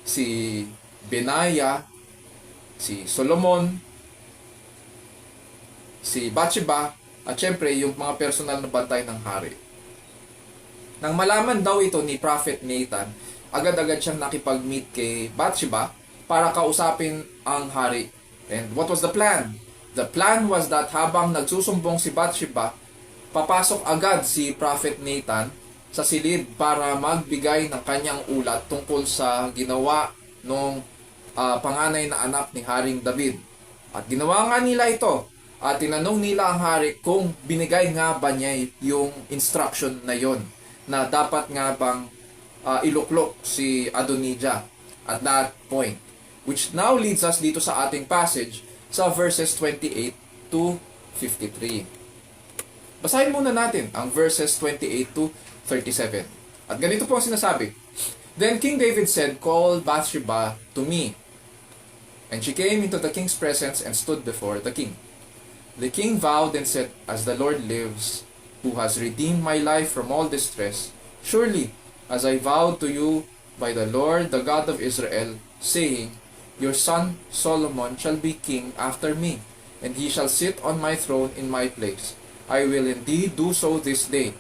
si Benaiah, si Solomon, si Bathsheba, At syempre, yung mga personal na bantay ng hari. Nang malaman daw ito ni Prophet Nathan, agad-agad siyang nakipag-meet kay Bathsheba para kausapin ang hari. And what was the plan? The plan was that habang nagsusumbong si Bathsheba, papasok agad si Prophet Nathan sa silid para magbigay ng kanyang ulat tungkol sa ginawa ng panganay na anak ni Haring David. At ginawa nga nila ito. At tinanong nila ang hari kung binigay nga ba niya yung instruction na yon na dapat nga bang iluklok si Adonijah at that point. Which now leads us dito sa ating passage sa verses 28 to 53. Basahin muna natin ang verses 28 to 37. At ganito po ang sinasabi. Then King David said, "Call Bathsheba to me." And she came into the king's presence and stood before the king. The king vowed and said, "As the Lord lives, who has redeemed my life from all distress, surely, as I vowed to you by the Lord, the God of Israel, saying, your son Solomon shall be king after me, and he shall sit on my throne in my place. I will indeed do so this day."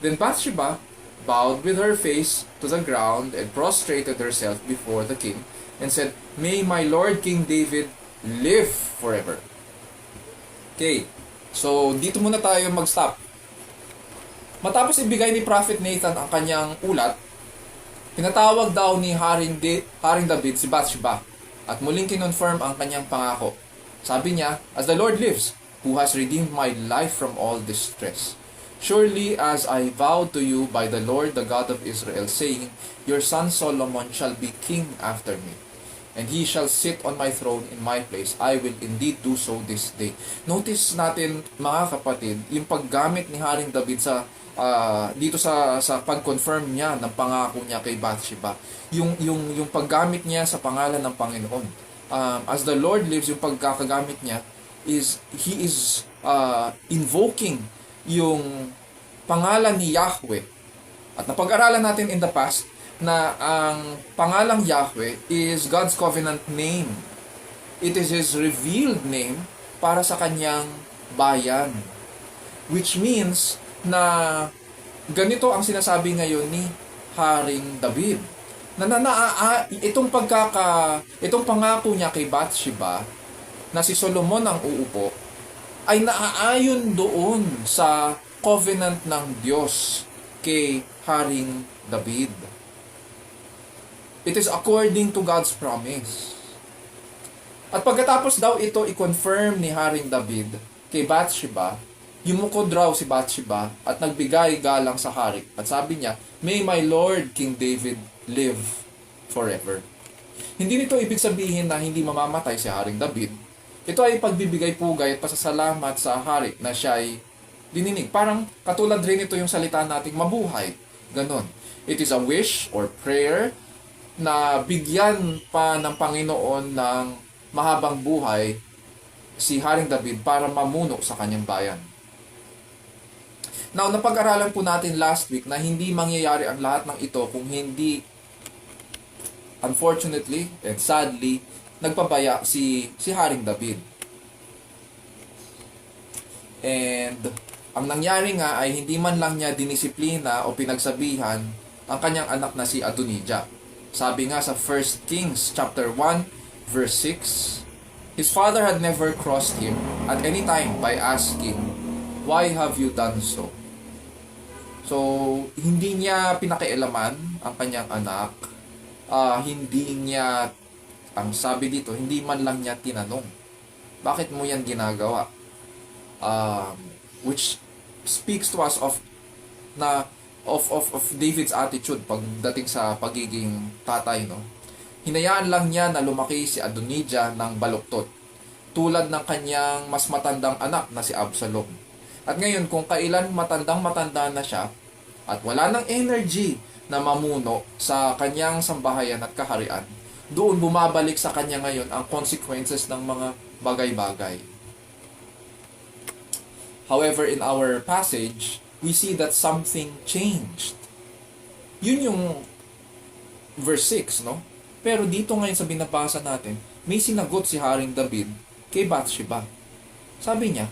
Then Bathsheba bowed with her face to the ground and prostrated herself before the king and said, "May my Lord King David live forever." Okay, so dito muna tayo mag-stop. Matapos ibigay ni Prophet Nathan ang kanyang ulat, pinatawag daw ni Haring David si Bathsheba at muling kinonfirm ang kanyang pangako. Sabi niya, "As the Lord lives, who has redeemed my life from all distress, surely as I vowed to you by the Lord, the God of Israel, saying, your son Solomon shall be king after me, and he shall sit on my throne in my place. I will indeed do so this day." Notice natin, mga kapatid, yung paggamit ni Haring David sa dito sa pag-confirm niya ng pangako niya kay Bathsheba. Yung paggamit niya sa pangalan ng Panginoon. As the Lord lives, yung pagkakagamit niya he is invoking yung pangalan ni Yahweh. At napag-aralan natin in the past na ang pangalang Yahweh is God's covenant name. It is His revealed name para sa kanyang bayan. Which means na ganito ang sinasabi ngayon ni Haring David. Itong pangako niya kay Bathsheba na si Solomon ang uupo ay naaayon doon sa covenant ng Diyos kay Haring David. It is according to God's promise. At pagkatapos daw ito i-confirm ni Haring David kay Bathsheba, yumukod raw si Bathsheba at nagbigay galang sa hari. At sabi niya, "May my Lord King David live forever." Hindi nito ibig sabihin na hindi mamamatay si Haring David. Ito ay pagbibigay pugay at pasasalamat sa hari na siya ay dininig. Parang katulad rin ito yung salita nating mabuhay. Ganon. It is a wish or prayer na bigyan pa ng Panginoon ng mahabang buhay si Haring David para mamuno sa kanyang bayan. Now, napag-aralan po natin last week na hindi mangyayari ang lahat ng ito kung hindi, unfortunately and sadly, nagpabaya si Haring David. And ang nangyari nga ay hindi man lang niya dinisiplina o pinagsabihan ang kanyang anak na si Adonijah. Sabi nga sa 1 Kings chapter 1 verse 6, his father had never crossed him at any time by asking, "Why have you done so?" So, hindi niya pinakialaman ang kanyang anak. Hindi niya, ang sabi dito, hindi man lang niya tinanong, "Bakit mo yan ginagawa?" Which speaks to us of David's attitude pagdating sa pagiging tatay, no? Hinayaan lang niya na lumaki si Adonijah ng baluktot, tulad ng kanyang mas matandang anak na si Absalom. At ngayon, kung kailan matandang-matanda na siya at wala ng energy na mamuno sa kanyang sambahayan at kaharian, doon bumabalik sa kanya ngayon ang consequences ng mga bagay-bagay. However, in our passage, we see that something changed. Yun yung verse 6, no? Pero dito ngayon sa binabasa natin, may sinagot si Haring David kay Bathsheba. Sabi niya,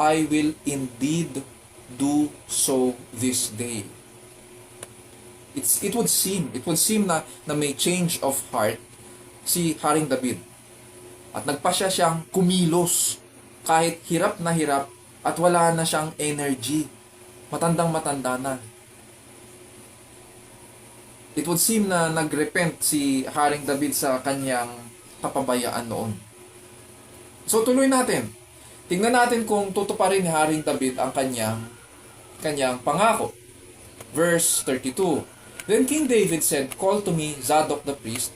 I will indeed do so this day. It would seem na may change of heart si Haring David. At nagpasya siyang kumilos kahit hirap na hirap at wala na siyang energy. Matandang-matanda na. It would seem na nagrepent si Haring David sa kanyang kapabayaan noon. So tuloy natin. Tingnan natin kung tutuparin ni Haring David ang kanyang pangako. Verse 32. Then King David said, "Call to me Zadok the priest,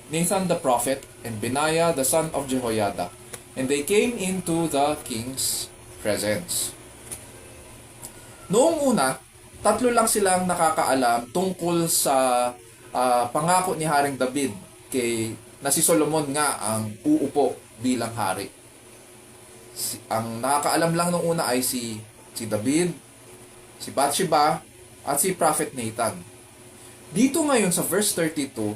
Nathan the prophet, and Benaiah the son of Jehoiada." And they came into the king's presence. Noong una, 3 lang silang nakakaalam tungkol sa pangako ni Haring David na si Solomon nga ang uupo bilang hari. Ang nakakaalam lang noong una ay si David, si Bathsheba, at si Prophet Nathan. Dito ngayon sa verse 32,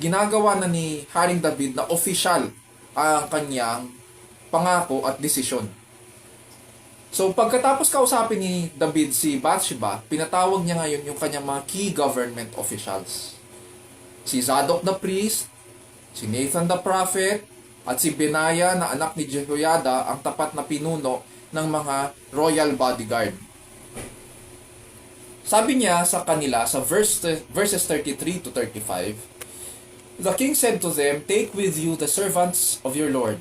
ginagawa na ni Haring David na official ang kanyang pangako at desisyon. So pagkatapos kausapin ni David si Bathsheba, pinatawag niya ngayon yung kanyang mga key government officials. Si Zadok the priest, si Nathan the prophet, at si Benaiah na anak ni Jehoiada ang tapat na pinuno ng mga royal bodyguard. Sabi niya sa kanila sa verses 33 to 35, "The king said to them, 'Take with you the servants of your lord,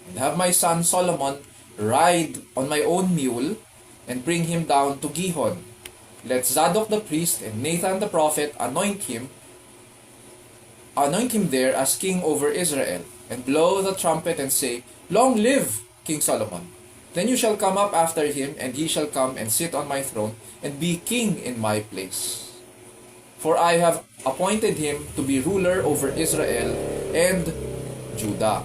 and have my son Solomon ride on my own mule, and bring him down to Gihon. Let Zadok the priest and Nathan the prophet anoint him there as king over Israel, and blow the trumpet and say, Long live King Solomon. Then you shall come up after him, and he shall come and sit on my throne, and be king in my place. For I have appointed him to be ruler over Israel and Judah."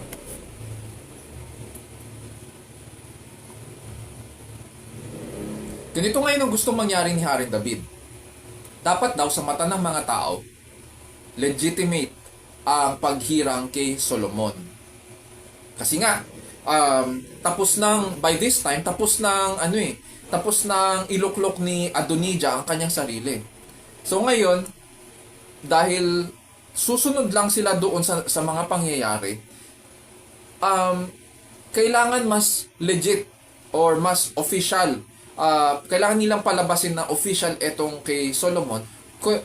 Ganito ngayon ang gustong mangyari ni Haring David. Dapat daw sa mata ng mga tao, legitimate ang paghirang kay Solomon. Kasi nga, by this time, tapos ng iluklok ni Adonijah ang kanyang sarili. So ngayon, dahil susunod lang sila doon sa mga pangyayari, kailangan mas legit or mas official. Kailangan nilang palabasin na official etong kay Solomon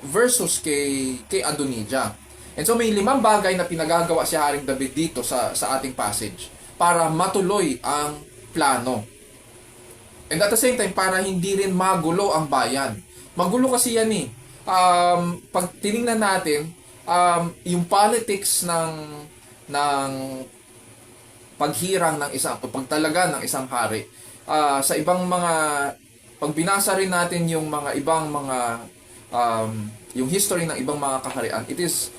versus kay Adonijah. And so may 5 bagay na pinagagawa si Haring David dito sa ating passage para matuloy ang plano. And at the same time, para hindi rin magulo ang bayan. Magulo kasi yan eh. Pag tinignan natin, yung politics ng paghirang ng isang, o pagtalaga ng isang hari, sa ibang mga, pag binasa rin natin yung mga ibang mga, yung history ng ibang mga kaharian, it is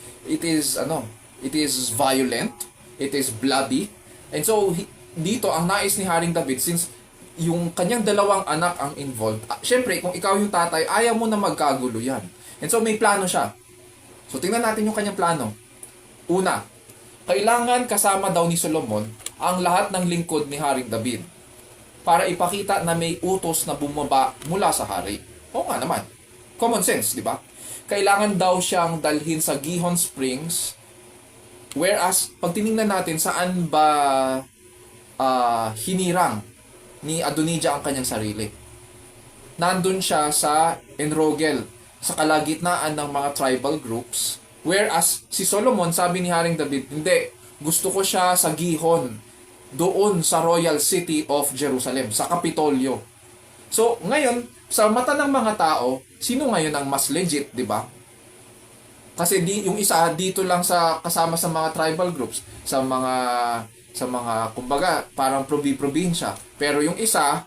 violent, it is bloody. And so, dito, ang nais ni Haring David, since yung kanyang 2 anak ang involved, syempre, kung ikaw yung tatay, ayaw mo na magkagulo yan. And so, may plano siya. So, tingnan natin yung kanyang plano. Una, kailangan kasama daw ni Solomon ang lahat ng lingkod ni Haring David para ipakita na may utos na bumaba mula sa hari. Oo nga naman. Common sense, di ba? Kailangan daw siyang dalhin sa Gihon Springs. Whereas, pag tinignan natin saan ba hinirang ni Adonijah ang kanyang sarili. Nandun siya sa Enrogel, sa kalagitnaan ng mga tribal groups. Whereas, si Solomon, sabi ni Haring David, hindi, gusto ko siya sa Gihon, doon sa royal city of Jerusalem, sa Kapitolyo. So, ngayon, sa mata ng mga tao, sino ngayon ang mas legit, di ba? Kasi yung isa dito lang kasama sa mga tribal groups, sa mga kumbaga parang probinsya. Pero yung isa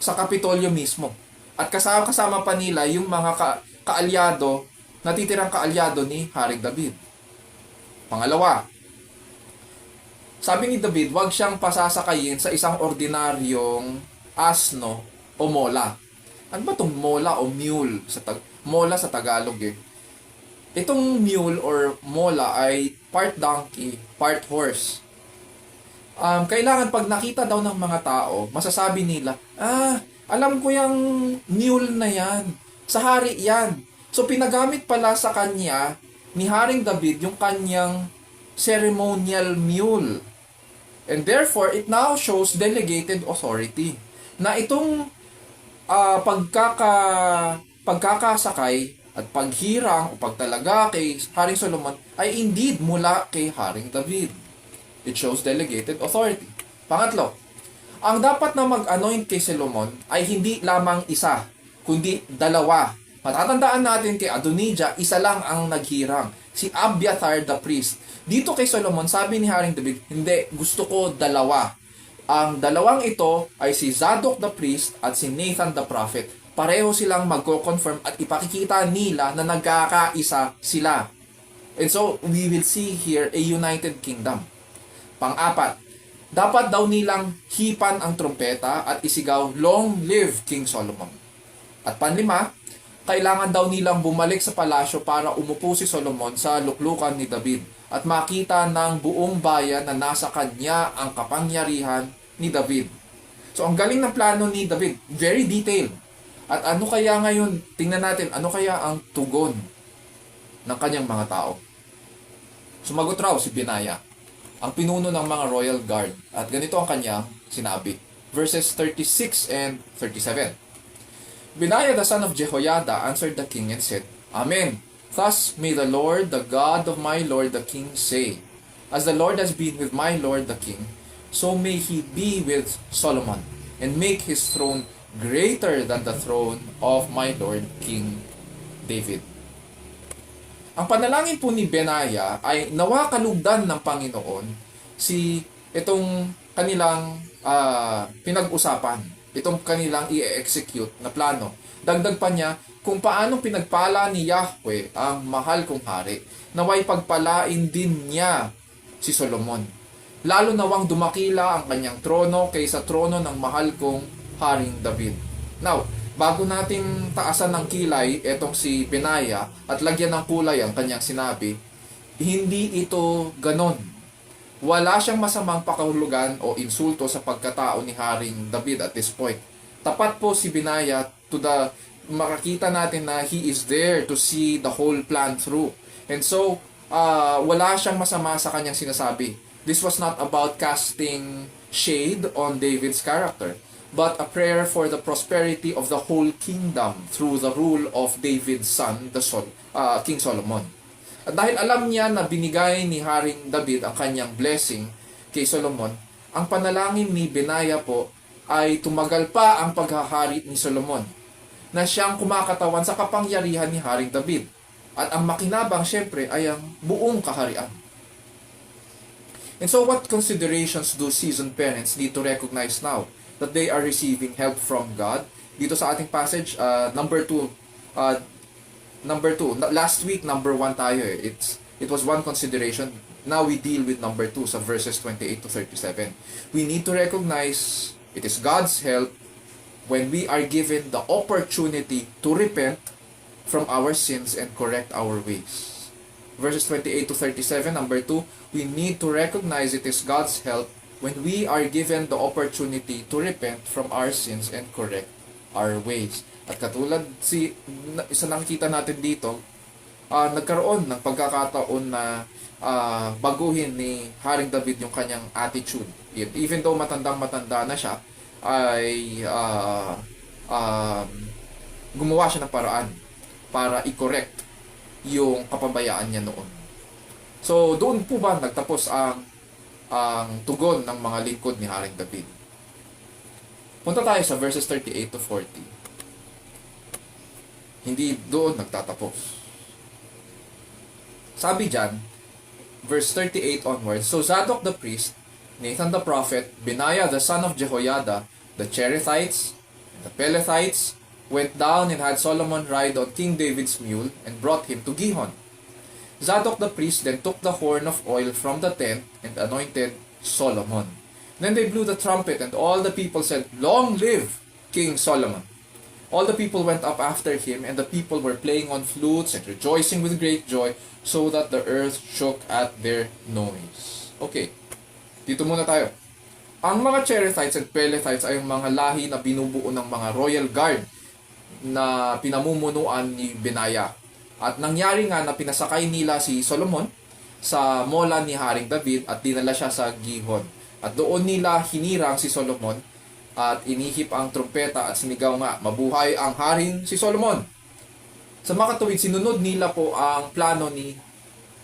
sa Kapitolyo mismo. At kasama pa nila yung mga kaalyado, natitirang kaalyado ni Haring David. Pangalawa, sabi ni David, wag siyang pasasakayin sa isang ordinaryong asno o mola. Ano ba itong mola o mule? Mola sa Tagalog eh. Itong mule or mola ay part donkey, part horse. Kailangan pag nakita daw ng mga tao, masasabi nila, alam ko yung mule na yan. Sa hari yan. So pinagamit pala sa kanya ni Haring David yung kanyang ceremonial mule. And therefore, it now shows delegated authority. Na itong pagkakasakay at paghirang o pagtalaga kay Haring Solomon ay indeed mula kay Haring David. It shows delegated authority. Pangatlo, ang dapat na mag-anoint kay Solomon ay hindi lamang isa, kundi dalawa. Matatandaan natin kay Adonijah, isa lang ang naghirang, si Abiathar the priest. Dito kay Solomon, sabi ni Haring David, hindi, gusto ko dalawa. Ang dalawang ito ay si Zadok the priest at si Nathan the prophet. Pareho silang magko-confirm at ipakikita nila na nagkakaisa sila. And so, we will see here a united kingdom. Pang-apat, dapat daw nilang hipan ang trumpeta at isigaw, "Long live King Solomon." At panlima, kailangan daw nilang bumalik sa palasyo para umupo si Solomon sa luklukan ni David at makita ng buong bayan na nasa kanya ang kapangyarihan ni David. So, ang galing ng plano ni David, very detailed. At ano kaya ngayon, tingnan natin, ano kaya ang tugon ng kanyang mga tao? Sumagot raw si Benaya, ang pinuno ng mga royal guard. At ganito ang kanyang sinabi. Verses 36 and 37. Benaiah the son of Jehoiada answered the king and said, Amen. Thus may the Lord, the God of my Lord the king say, As the Lord has been with my Lord the king, so may he be with Solomon, and make his throne greater than the throne of my Lord King David. Ang panalangin po ni Benaiah ay nawa kalugdan ng Panginoon itong kanilang pinag-usapan, itong kanilang i-execute na plano. Dagdag pa niya kung paano pinagpala ni Yahweh ang mahal kong hari, naway pagpalain din niya si Solomon. Lalo nawang dumakila ang kanyang trono kaysa trono ng mahal kong Haring David. Now, bago nating taasan ng kilay etong si Benaiah at lagyan ng kulay ang kanyang sinabi, hindi ito ganon. Wala siyang masamang pakahulugan o insulto sa pagkatao ni Haring David at this point. Tapat po si Benaiah makakita natin na he is there to see the whole plan through. And so, wala siyang masama sa kanyang sinasabi. This was not about casting shade on David's character, but a prayer for the prosperity of the whole kingdom through the rule of David's son, King Solomon. At dahil alam niya na binigay ni Haring David ang kanyang blessing kay Solomon, ang panalangin ni Benaiah po ay tumagal pa ang paghahari ni Solomon, na siyang kumakatawan sa kapangyarihan ni Haring David. At ang makinabang syempre ay ang buong kaharian. And so what considerations do seasoned parents need to recognize now that they are receiving help from God? Dito sa ating passage, number 2. Last week, number 1 tayo eh. It was one consideration. Now we deal with number 2 sa verses 28 to 37. We need to recognize it is God's help when we are given the opportunity to repent from our sins and correct our ways. Verses 28 to 37, number 2, we need to recognize it is God's help when we are given the opportunity to repent from our sins and correct our ways. At katulad isa nakikita natin dito, nagkaroon ng pagkakataon na baguhin ni Haring David yung kanyang attitude. Even though matandang-matanda na siya, ay gumawa siya ng paraan para i-correct yung kapabayaan niya noon. So, doon po ba nagtapos ang tugon ng mga lingkod ni Haring David? Punta tayo sa verses 38 to 40. Hindi doon nagtatapos. Sabi dyan, verse 38 onwards, So Zadok the priest, Nathan the prophet, Benaiah the son of Jehoiada, the Cherethites, the Pelethites, went down and had Solomon ride on King David's mule and brought him to Gihon. Zadok the priest then took the horn of oil from the tent and anointed Solomon. Then they blew the trumpet, and all the people said, Long live King Solomon! All the people went up after him, and the people were playing on flutes and rejoicing with great joy, so that the earth shook at their noise. Okay, dito muna tayo. Ang mga Cherethites at Pelethites ay ang mga lahi na binubuo ng mga royal guard na pinamumunuan ni Benaya. At nangyari nga na pinasakay nila si Solomon sa mola ni Haring David at dinala siya sa Gihon. At doon nila hinirang si Solomon at inihip ang trumpeta at sinigaw nga, mabuhay ang haring si Solomon. Sa makatuwid, sinunod nila po ang plano ni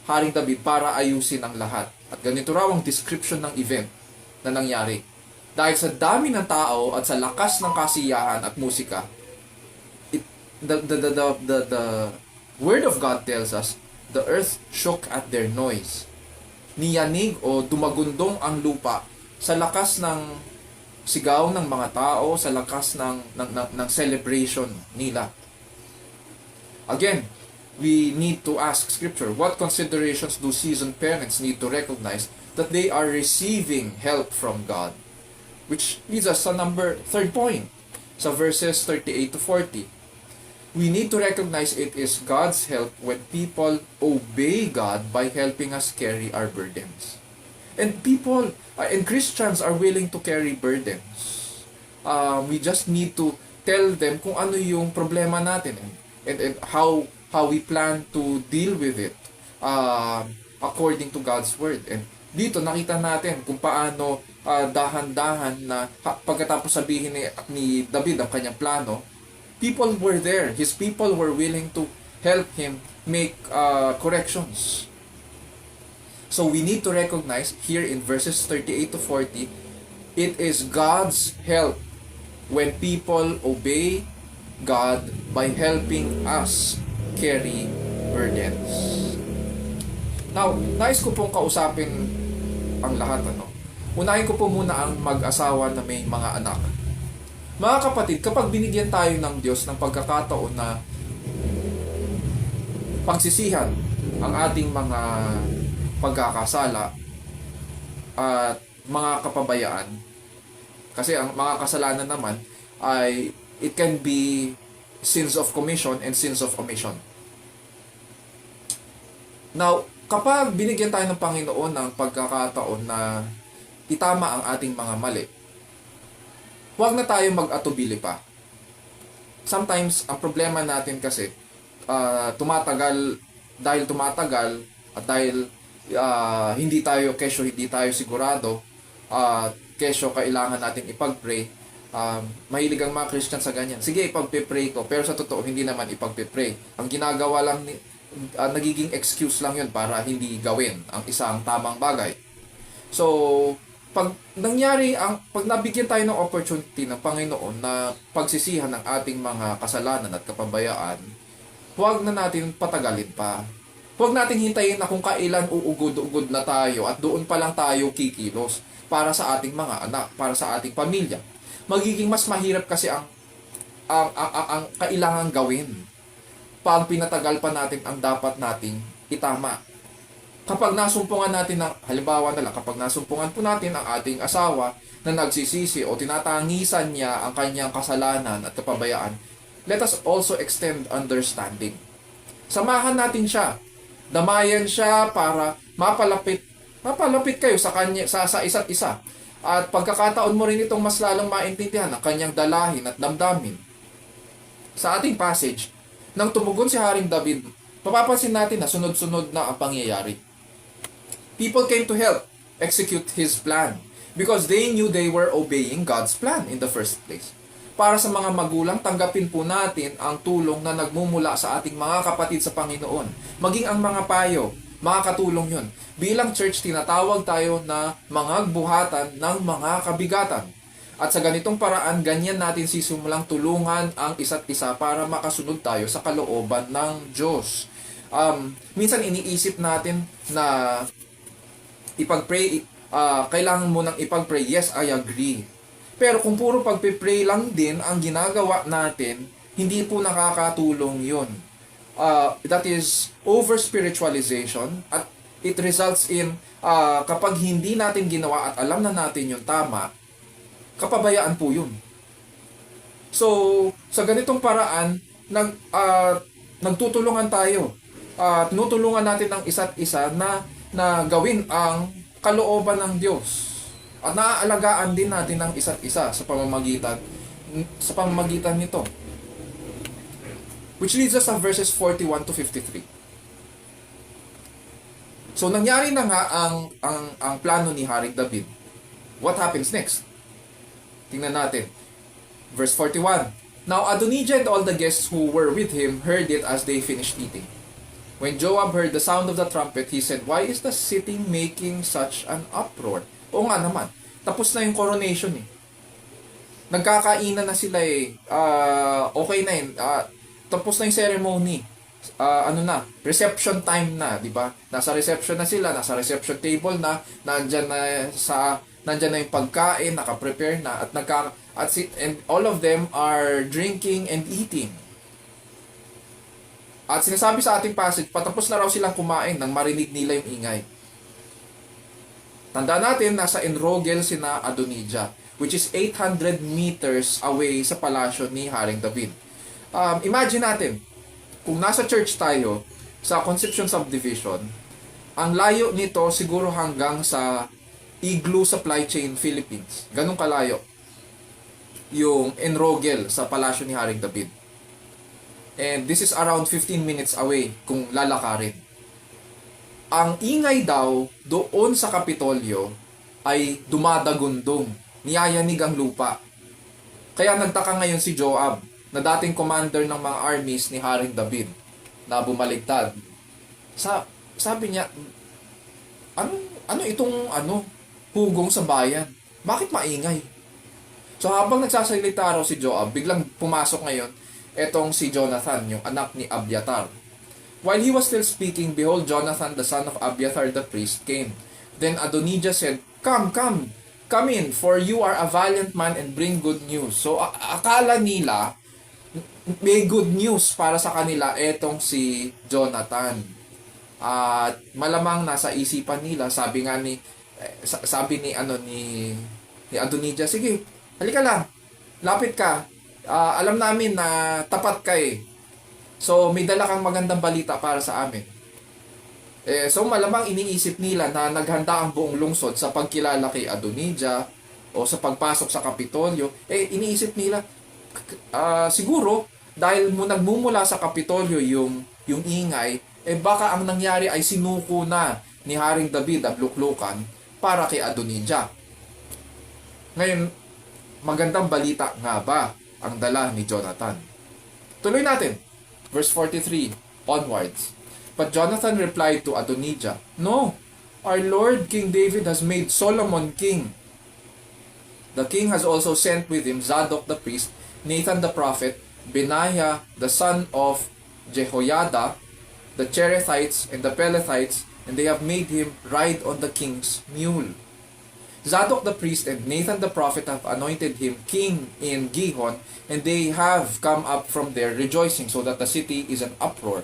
Haring David para ayusin ang lahat. At ganito raw ang description ng event na nangyari. Dahil sa dami ng tao at sa lakas ng kasiyahan at musika, the Word of God tells us, the earth shook at their noise. Niyanig o dumagundong ang lupa sa lakas ng sigaw ng mga tao, sa lakas ng celebration nila. Again, we need to ask Scripture, what considerations do seasoned parents need to recognize that they are receiving help from God? Which leads us sa third point, sa verses 38 to 40. We need to recognize it is God's help when people obey God by helping us carry our burdens. And people, and Christians are willing to carry burdens. We just need to tell them kung ano yung problema natin and how we plan to deal with it according to God's Word. And dito nakita natin kung paano dahan-dahan na pagkatapos sabihin ni David ang kanyang plano, people were there. His people were willing to help him make corrections. So we need to recognize here in verses 38 to 40, it is God's help when people obey God by helping us carry burdens. Now, nais ko pong kausapin ang lahat. Unahin ko po muna ang mag-asawa na may mga anak. Mga kapatid, kapag binigyan tayo ng Diyos ng pagkakataon na pagsisihan ang ating mga pagkakasala at mga kapabayaan, kasi ang mga kasalanan naman ay it can be sins of commission and sins of omission. Now, kapag binigyan tayo ng Panginoon ng pagkakataon na itama ang ating mga mali, huwag na tayo mag-atubili pa. Sometimes, ang problema natin kasi, tumatagal at dahil hindi tayo sigurado, kesyo kailangan natin ipag-pray. Mahilig ang mga Christian sa ganyan. Sige, ipag-pray ko. Pero sa totoo, hindi naman ipag-pray. Ang ginagawa lang, nagiging excuse lang yun para hindi gawin ang isang tamang bagay. So, pag nabigyan tayo ng opportunity ng Panginoon na pagsisihan ng ating mga kasalanan at kapabayaan, huwag na natin patagalin pa. Huwag natin hintayin na kung kailan uugod-ugod na tayo at doon pa lang tayo kikilos para sa ating mga anak, para sa ating pamilya. Magiging mas mahirap kasi ang kailangan gawin pag pinatagal pa natin ang dapat nating itama. Kapag nasumpungan natin kapag nasumpungan po natin ang ating asawa na nagsisisi o tinatangisan niya ang kanyang kasalanan at kapabayaan, let us also extend understanding. Samahan natin siya. Damayan siya para mapalapit kayo sa kanya, sa isa't isa. At pagkakataon mo rin itong mas lalong maintindihan ang kanyang dalahin at damdamin. Sa ating passage, nang tumugon si Haring David, mapapansin natin na sunod-sunod na ang pangyayari. People came to help execute his plan because they knew they were obeying God's plan in the first place. Para sa mga magulang, tanggapin po natin ang tulong na nagmumula sa ating mga kapatid sa Panginoon. Maging ang mga payo, mga katulong yun. Bilang church, tinatawag tayo na mga buhatan ng mga kabigatan. At sa ganitong paraan, ganyan natin sisimulang tulungan ang isa't isa para makasunod tayo sa kalooban ng Diyos. Minsan iniisip natin na ipag-pray, kailangan mo nang ipag-pray. Yes, I agree. Pero kung puro pag-pray lang din ang ginagawa natin, hindi po nakakatulong yun. That is over-spiritualization at it results in kapag hindi natin ginawa at alam na natin yung tama, kapabayaan po yun. So, sa ganitong paraan, nagtutulungan tayo. Tinutulungan natin ang isa't isa na gawin ang kalooban ng Diyos. At naaalagaan din natin ang isa't isa sa pamamagitan nito. Which leads us to verses 41 to 53. So nangyari na nga ang plano ni Haring David. What happens next? Tingnan natin. Verse 41. Now Adonijah and all the guests who were with him heard it as they finished eating. When Joab heard the sound of the trumpet, he said, "Why is the city making such an uproar?" O nga naman, tapos na yung coronation eh. Nagkakainan na sila eh. Okay na yun. Tapos na yung ceremony. Reception time na, di ba? Nasa reception na sila, nasa reception table na, nandyan na yung pagkain, naka-prepare na, and all of them are drinking and eating. At sinasabi sa ating passage, patapos na raw silang kumain nang marinig nila yung ingay. Tanda natin, nasa Enrogel sina Adonijah, which is 800 meters away sa palasyo ni Haring David. Imagine natin, kung nasa church tayo, sa Concepcion Subdivision, ang layo nito siguro hanggang sa Igloo Supply Chain Philippines. Ganun kalayo yung Enrogel sa palasyo ni Haring David. And this is around 15 minutes away kung lalakarin. Ang ingay daw doon sa Kapitolyo ay dumadagundong, niyayanig ang lupa. Kaya nagtaka ngayon si Joab, na dating commander ng mga armies ni Haring David, na bumaligtad. Sabi niya, ano itong hugong sa bayan? Bakit maingay? So habang nagsasalita raw si Joab, biglang pumasok ngayon etong si Jonathan, yung anak ni Abiathar. While he was still speaking, behold, Jonathan, the son of Abiathar the priest, came. Then Adonijah said, Come in, for you are a valiant man and bring good news. So akala nila, may good news para sa kanila etong si Jonathan. At malamang nasa isipan nila, sabi ni Adonijah, sige, halika lang, lapit ka. Alam namin na tapat ka eh. So may dala kang magandang balita para sa amin. So malamang iniisip nila na naghanda ang buong lungsod sa pagkilala kay Adonijah o sa pagpasok sa Kapitolyo. Iniisip nila, siguro dahil nagmumula sa Kapitolyo yung ingay, baka ang nangyari ay sinuko na ni Haring David ang luklukan para kay Adonijah. Ngayon, magandang balita nga ba ang dala ni Jonathan? Tuloy natin. Verse 43 onwards. But Jonathan replied to Adonijah, No, our Lord King David has made Solomon king. The king has also sent with him Zadok the priest, Nathan the prophet, Benaiah the son of Jehoiada, the Cherethites and the Pelethites, and they have made him ride on the king's mule. Zadok the priest and Nathan the prophet have anointed him king in Gihon, and they have come up from there rejoicing, so that the city is an uproar.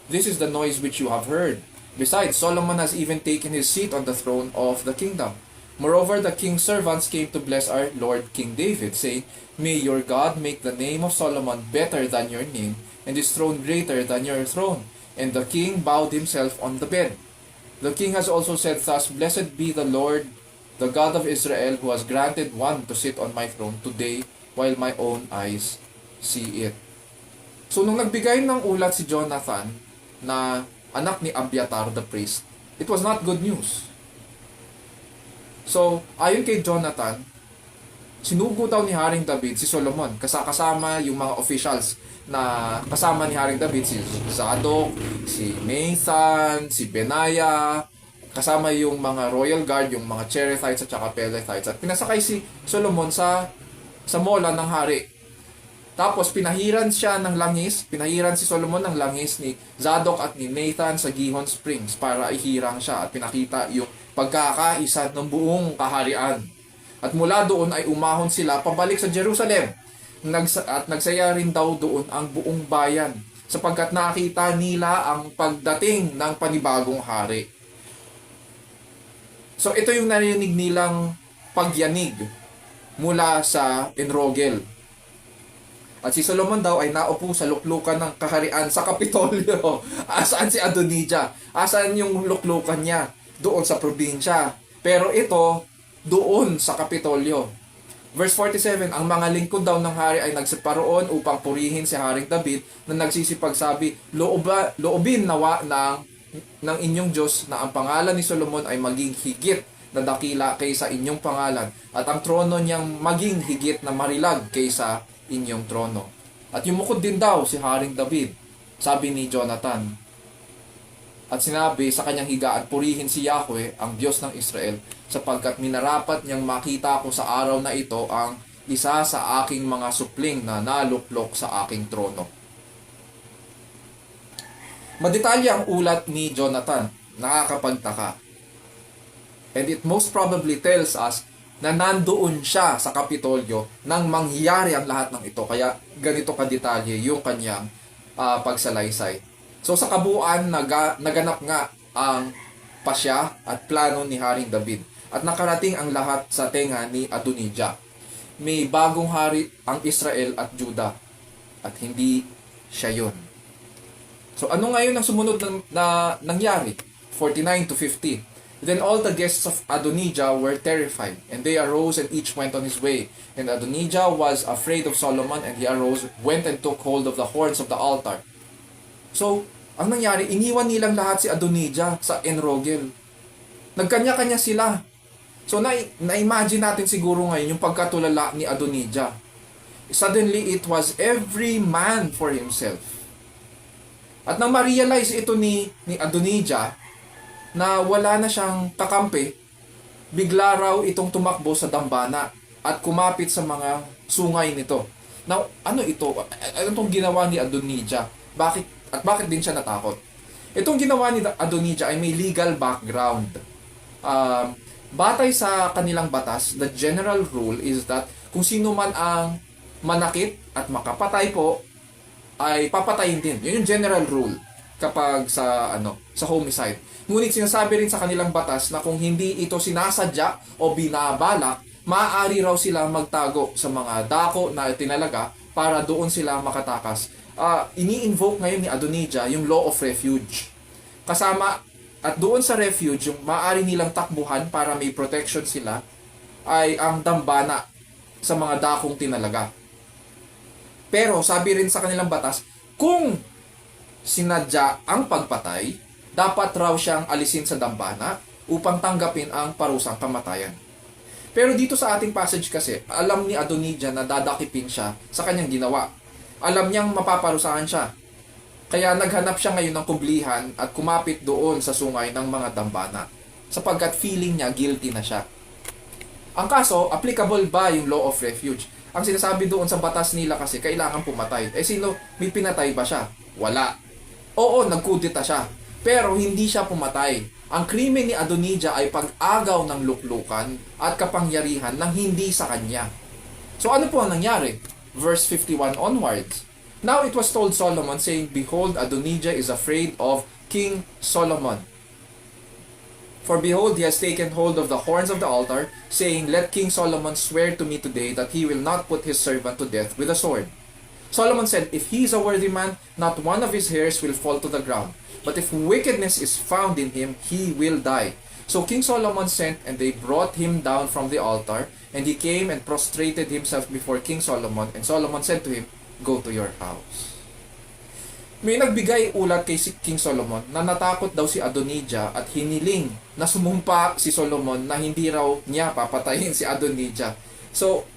This is the noise which you have heard. Besides, Solomon has even taken his seat on the throne of the kingdom. Moreover, the king's servants came to bless our Lord King David, saying, May your God make the name of Solomon better than your name, and his throne greater than your throne. And the king bowed himself on the bed. The king has also said thus, Blessed be the Lord, the God of Israel, who has granted one to sit on my throne today, while my own eyes see it. So, nung nagbigay ng ulat si Jonathan, na anak ni Abiathar the priest, it was not good news. So, ayon kay Jonathan, sinugo daw ni Haring David si Solomon, kasama yung mga officials na kasama ni Haring David, si Zadok, si Nathan, si Benaiah, kasama yung mga royal guard, yung mga Cherethites at saka Pelethites. At pinasakay si Solomon sa mola ng hari. Tapos pinahiran si Solomon ng langis ni Zadok at ni Nathan sa Gihon Springs para ihirang siya at pinakita yung pagkakaisa ng buong kaharian. At mula doon ay umahon sila pabalik sa Jerusalem. At nagsaya rin daw doon ang buong bayan sapagkat nakita nila ang pagdating ng panibagong hari. So ito yung narinig nilang pagyanig mula sa Enrogel. At si Solomon daw ay naupo sa luklukan ng kaharian sa Kapitolyo. Asaan si Adonijah? Asaan yung luklukan niya? Doon sa probinsya. Pero ito, doon sa Kapitolyo. Verse 47, ang mga lingkod daw ng hari ay nagsiparoon upang purihin si Haring David na nagsisipagsabi, loobin nawa ng inyong Diyos na ang pangalan ni Solomon ay maging higit na dakila kaysa inyong pangalan at ang trono niyang maging higit na marilag kaysa inyong trono. At yumukod din daw si Haring David, sabi ni Jonathan. At sinabi sa kanyang higaan, purihin si Yahweh, ang Diyos ng Israel, sapagkat minarapat niyang makita ko sa araw na ito ang isa sa aking mga supling na naluklok sa aking trono. Madetalye ang ulat ni Jonathan, nakakapagtaka. And it most probably tells us na nandoon siya sa Kapitolyo nang mangyari ang lahat ng ito. Kaya ganito kadetalye yung kanyang pagsalaysay. So sa kabuuan, naganap nga ang pasya at plano ni Haring David. At nakarating ang lahat sa tenga ni Adonijah. May bagong hari ang Israel at Judah. At hindi siya yun. So ano ngayon ang sumunod na nangyari? 49 to 50. Then all the guests of Adonijah were terrified, and they arose and each went on his way. And Adonijah was afraid of Solomon, and he arose, went and took hold of the horns of the altar. So, ang nangyari, iniwan nilang lahat si Adonijah sa Enrogel. Nagkanya-kanya sila. So, na-imagine natin siguro ngayon yung pagkatulala ni Adonijah. Suddenly, it was every man for himself. At nang ma-realize ito ni Adonijah, na wala na siyang kakampi, bigla raw itong tumakbo sa dambana at kumapit sa mga sungay nito. Now, ano ito? Ano itong ginawa ni Adonijah? Bakit din siya natakot? Itong ginawa ni Adonijah ay may legal background. Batay sa kanilang batas, the general rule is that kung sino man ang manakit at makapatay po, ay papatayin din. Yun yung general rule kapag sa homicide. Ngunit sinasabi rin sa kanilang batas na kung hindi ito sinasadya o binabalak, maaari raw sila magtago sa mga dako na tinalaga para doon sila makatakas. Ini-invoke ngayon ni Adonijah yung law of refuge. Kasama at doon sa refuge, yung maaari nilang takbuhan para may protection sila ay ang dambana sa mga dakong tinalaga. Pero sabi rin sa kanilang batas, kung sinadya ang pagpatay, dapat raw siyang alisin sa dambana upang tanggapin ang parusang kamatayan. Pero dito sa ating passage kasi, alam ni Adonijah na dadakipin siya sa kanyang ginawa. Alam niyang mapaparusahan siya. Kaya naghanap siya ngayon ng kublihan at kumapit doon sa sungay ng mga dambana sapagkat feeling niya guilty na siya. Ang kaso, applicable ba yung law of refuge? Ang sinasabi doon sa batas nila kasi kailangan pumatay. Sino? May pinatay ba siya? Wala. Oo, nagkudita siya. Pero hindi siya pumatay. Ang krimen ni Adonijah ay pag-agaw ng luklukan at kapangyarihan ng hindi sa kanya. So ano po ang nangyari? Verse 51 onwards. Now it was told Solomon, saying, Behold, Adonijah is afraid of King Solomon. For behold, he has taken hold of the horns of the altar, saying, Let King Solomon swear to me today that he will not put his servant to death with a sword. Solomon said, If he is a worthy man, not one of his hairs will fall to the ground. But if wickedness is found in him, he will die. So King Solomon sent, and they brought him down from the altar, and he came and prostrated himself before King Solomon, and Solomon said to him, Go to your house. May nagbigay ulat kay King Solomon na natakot daw si Adonijah at hiniling na sumumpa si Solomon na hindi raw niya papatayin si Adonijah. So,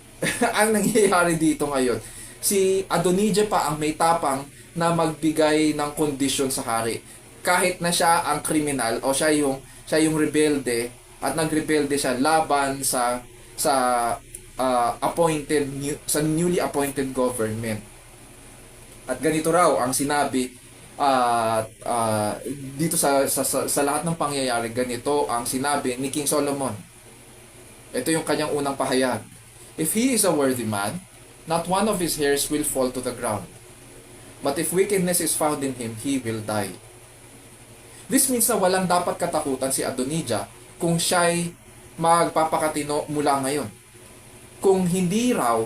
ang nangyayari dito ngayon, si Adonijah pa ang may tapang na magbigay ng kondisyon sa hari. Kahit na siya ang kriminal o siya yung rebelde at nagrebelde siya laban sa newly appointed government. At ganito raw ang sinabi dito sa lahat ng pangyayari, ganito ang sinabi ni King Solomon. Ito yung kanyang unang pahayag. If he is a worthy man, not one of his hairs will fall to the ground. But if wickedness is found in him, he will die. This means na walang dapat katakutan si Adonijah kung siya'y magpapakatino mula ngayon. Kung hindi raw,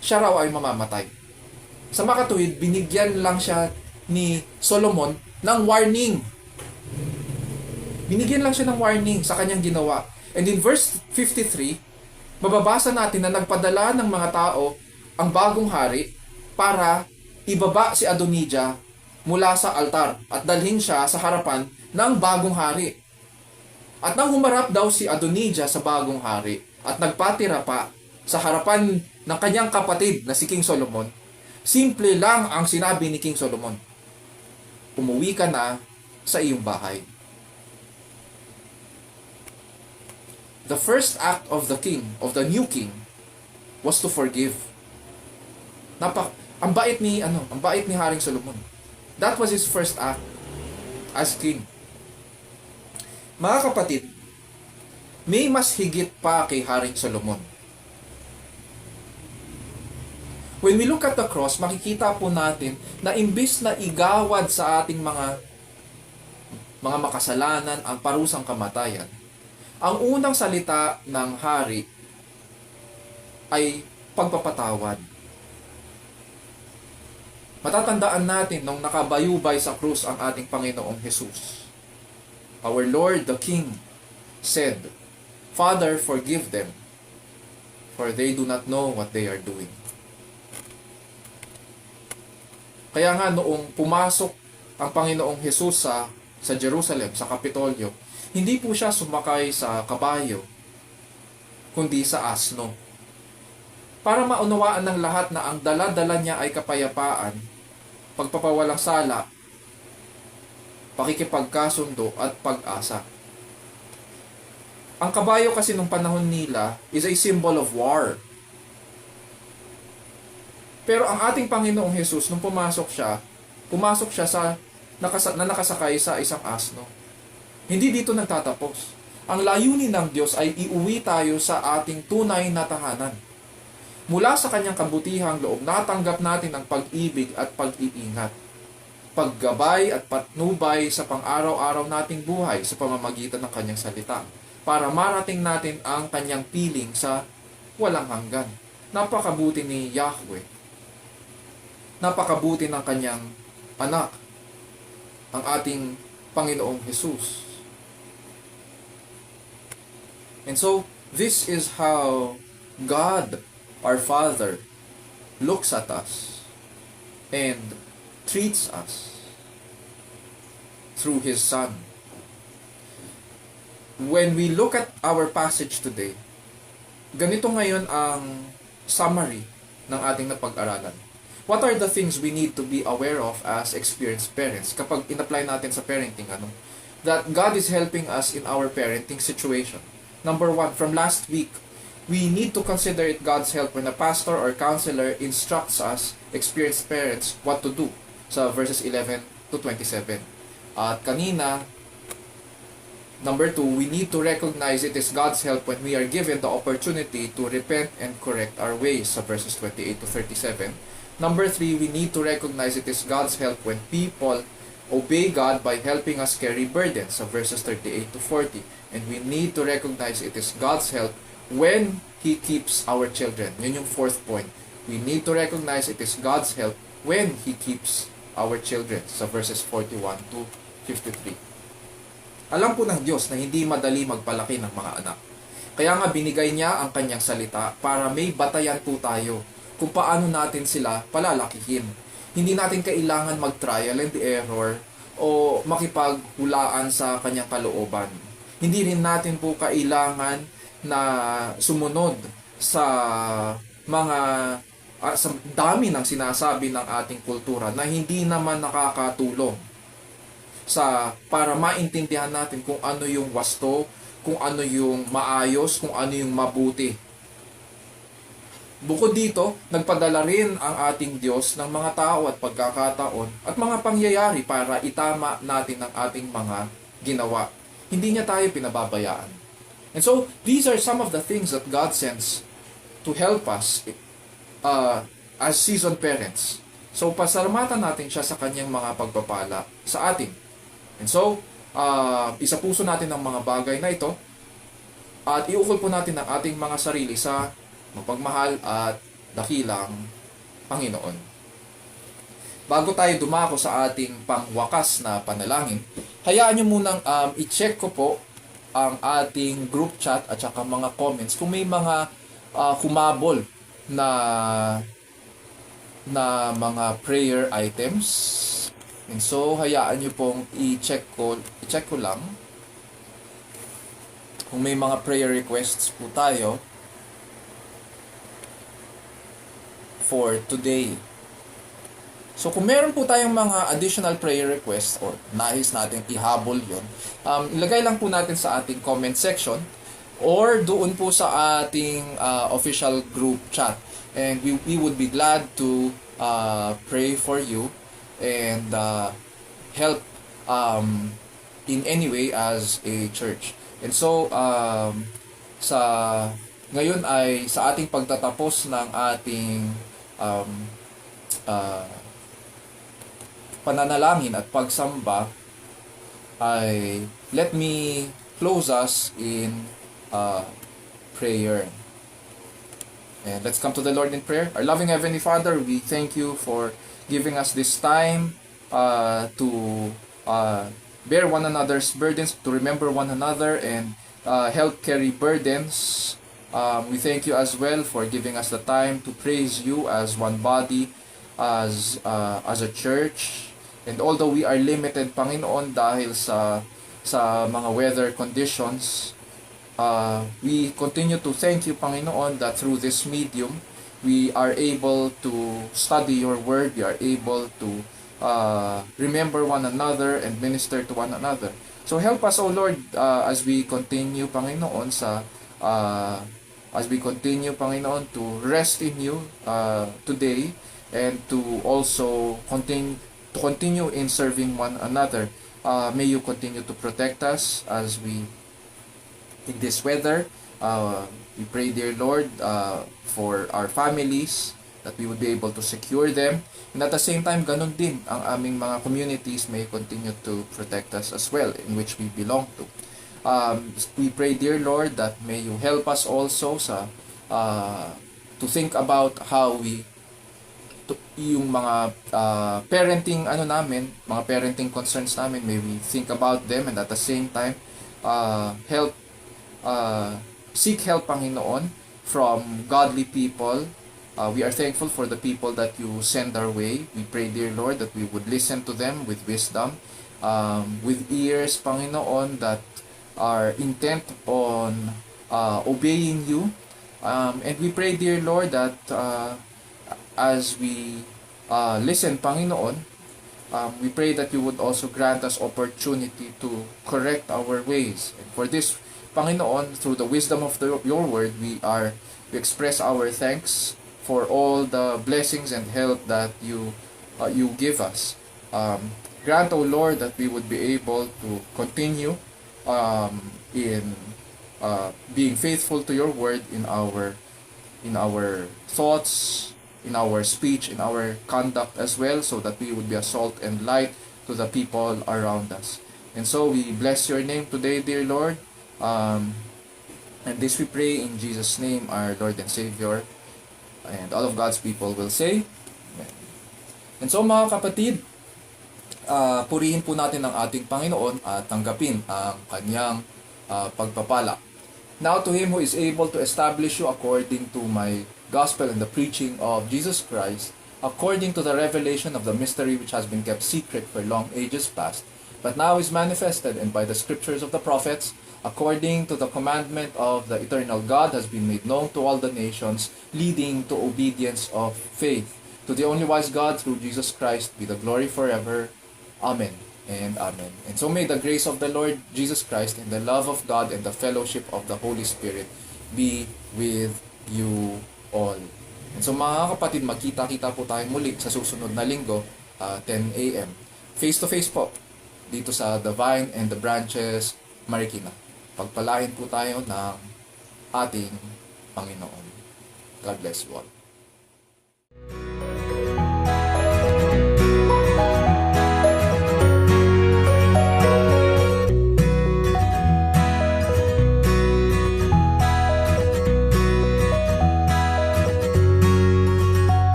siya raw ay mamamatay. Sa makatuwid, binigyan lang siya ni Solomon ng warning. Binigyan lang siya ng warning sa kanyang ginawa. And in verse 53, mababasa natin na nagpadala ng mga tao ang bagong hari para ibaba si Adonijah mula sa altar at dalhin siya sa harapan ng bagong hari. At nang humarap daw si Adonijah sa bagong hari at nagpatira pa sa harapan ng kanyang kapatid na si King Solomon, simple lang ang sinabi ni King Solomon, umuwi ka na sa iyong bahay. The first act of the king, of the new king, was to forgive. Ang bait ni Haring Solomon. That was his first act as king. Mga kapatid, may mas higit pa kay Haring Solomon. When we look at the cross, makikita po natin na imbis na igawad sa ating mga makasalanan ang parusang kamatayan, ang unang salita ng hari ay pagpapatawad. Matatandaan natin nung nakabayubay sa krus ang ating Panginoong Jesus. Our Lord the King said, "Father, forgive them, for they do not know what they are doing." Kaya nga noong pumasok ang Panginoong Jesus sa Jerusalem, sa Kapitolyo, hindi po siya sumakay sa kabayo, kundi sa asno. Para maunawaan ng lahat na ang dala-dala niya ay kapayapaan, pagpapawalang sala, pakikipagkasundo at pag-asa. Ang kabayo kasi nung panahon nila is a symbol of war. Pero ang ating Panginoong Jesus, nung pumasok siya na nakasakay sa isang asno. Hindi dito nagtatapos. Ang layunin ng Diyos ay iuwi tayo sa ating tunay na tahanan. Mula sa kanyang kabutihang loob, natanggap natin ang pag-ibig at pag-iingat, paggabay at patnubay sa pang-araw-araw nating buhay sa pamamagitan ng kanyang salita, para marating natin ang kanyang piling sa walang hanggan. Napakabuti ni Yahweh. Napakabuti ng kanyang anak, ang ating Panginoong Jesus. And so, this is how God, our Father, looks at us and treats us through His Son. When we look at our passage today, ganito ngayon ang summary ng ating napag-aralan. What are the things we need to be aware of as experienced parents? Kapag in-apply natin sa parenting, that God is helping us in our parenting situation. Number 1, from last week, we need to consider it God's help when a pastor or counselor instructs us, experienced parents, what to do. Sa verses 11 to 27. At kanina, number 2, we need to recognize it is God's help when we are given the opportunity to repent and correct our ways. Sa verses 28 to 37. Number 3, we need to recognize it is God's help when people obey God by helping us carry burdens. Sa verses 38 to 40. And we need to recognize it is God's help when He keeps our children. Yun yung 4th point. We need to recognize it is God's help when He keeps our children. Sa verses 41 to 53. Alam po ng Diyos na hindi madali magpalaki ng mga anak. Kaya nga binigay niya ang kanyang salita para may batayan po tayo kung paano natin sila palalakihin. Hindi natin kailangan mag-trial and error o makipaghulaan sa kanyang kalooban. Hindi rin natin po kailangan na sumunod sa mga sa dami ng sinasabi ng ating kultura na hindi naman nakakatulong para maintindihan natin kung ano yung wasto, kung ano yung maayos, kung ano yung mabuti. Bukod dito, nagpadala rin ang ating Diyos ng mga tao at pagkakataon at mga pangyayari para itama natin ang ating mga ginawa. Hindi niya tayo pinababayaan. And so, these are some of the things that God sends to help us as seasoned parents. So, pasalamatan natin siya sa kanyang mga pagpapala sa atin. And so, isapuso natin ang mga bagay na ito at iukol po natin ang ating mga sarili sa mapagmahal at dakilang Panginoon. Bago tayo dumako sa ating pangwakas na panalangin, hayaan nyo munang i-check ko po ang ating group chat at saka mga comments kung may mga humabol na mga prayer items. And so, hayaan nyo pong i-check ko lang kung may mga prayer requests po tayo for today. So, kung meron po tayong mga additional prayer requests or nais natin ihabol yon, ilagay lang po natin sa ating comment section or doon po sa ating official group chat. And we would be glad to pray for you and help in any way as a church. And so, sa ngayon ay sa ating pagtatapos ng ating pananalangin at pagsamba, ay let me close us in prayer. And let's come to the Lord in prayer. Our loving Heavenly Father, we thank you for giving us this time to bear one another's burdens, to remember one another, and help carry burdens. We thank you as well for giving us the time to praise you as one body, as a church. And although we are limited, Panginoon, dahil sa mga weather conditions, we continue to thank you, Panginoon, that through this medium, we are able to study your word, we are able to remember one another and minister to one another. So help us, O Lord, as we continue, Panginoon, to rest in you today, and to also continue in serving one another. May you continue to protect us as we in this weather. We pray, dear Lord, for our families, that we would be able to secure them. And at the same time, ganun din, ang aming mga communities may continue to protect us as well, in which we belong to. We pray, dear Lord, that may you help us also to think about how yung mga parenting mga parenting concerns namin, may we think about them, and at the same time, seek help, Panginoon, from godly people. We are thankful for the people that you send our way. We pray, dear Lord, that we would listen to them with wisdom, with ears, Panginoon, that are intent on obeying you. And we pray, dear Lord, that as we listen, Panginoon, we pray that you would also grant us opportunity to correct our ways. And for this, Panginoon, through the wisdom of your word, we express our thanks for all the blessings and help that you give us. Grant, O Lord, that we would be able to continue in being faithful to your word in our thoughts, in our speech, in our conduct as well, so that we would be a salt and light to the people around us. And so we bless your name today, dear Lord. And this we pray in Jesus' name, our Lord and Savior. And all of God's people will say, Amen. And so, mga kapatid, purihin po natin ang ating Panginoon at tanggapin ang kanyang pagpapala. Now to him who is able to establish you according to my gospel and the preaching of Jesus Christ, according to the revelation of the mystery which has been kept secret for long ages past, but now is manifested, and by the scriptures of the prophets, according to the commandment of the eternal God, has been made known to all the nations, leading to obedience of faith. To the only wise God, through Jesus Christ, be the glory forever. Amen and amen. And so may the grace of the Lord Jesus Christ and the love of God and the fellowship of the Holy Spirit be with you all. And so mga kapatid, magkita-kita po tayo muli sa susunod na linggo, 10 a.m. Face-to-face po, dito sa The Vine and the Branches, Marikina. Pagpalain po tayo ng ating Panginoon. God bless you all.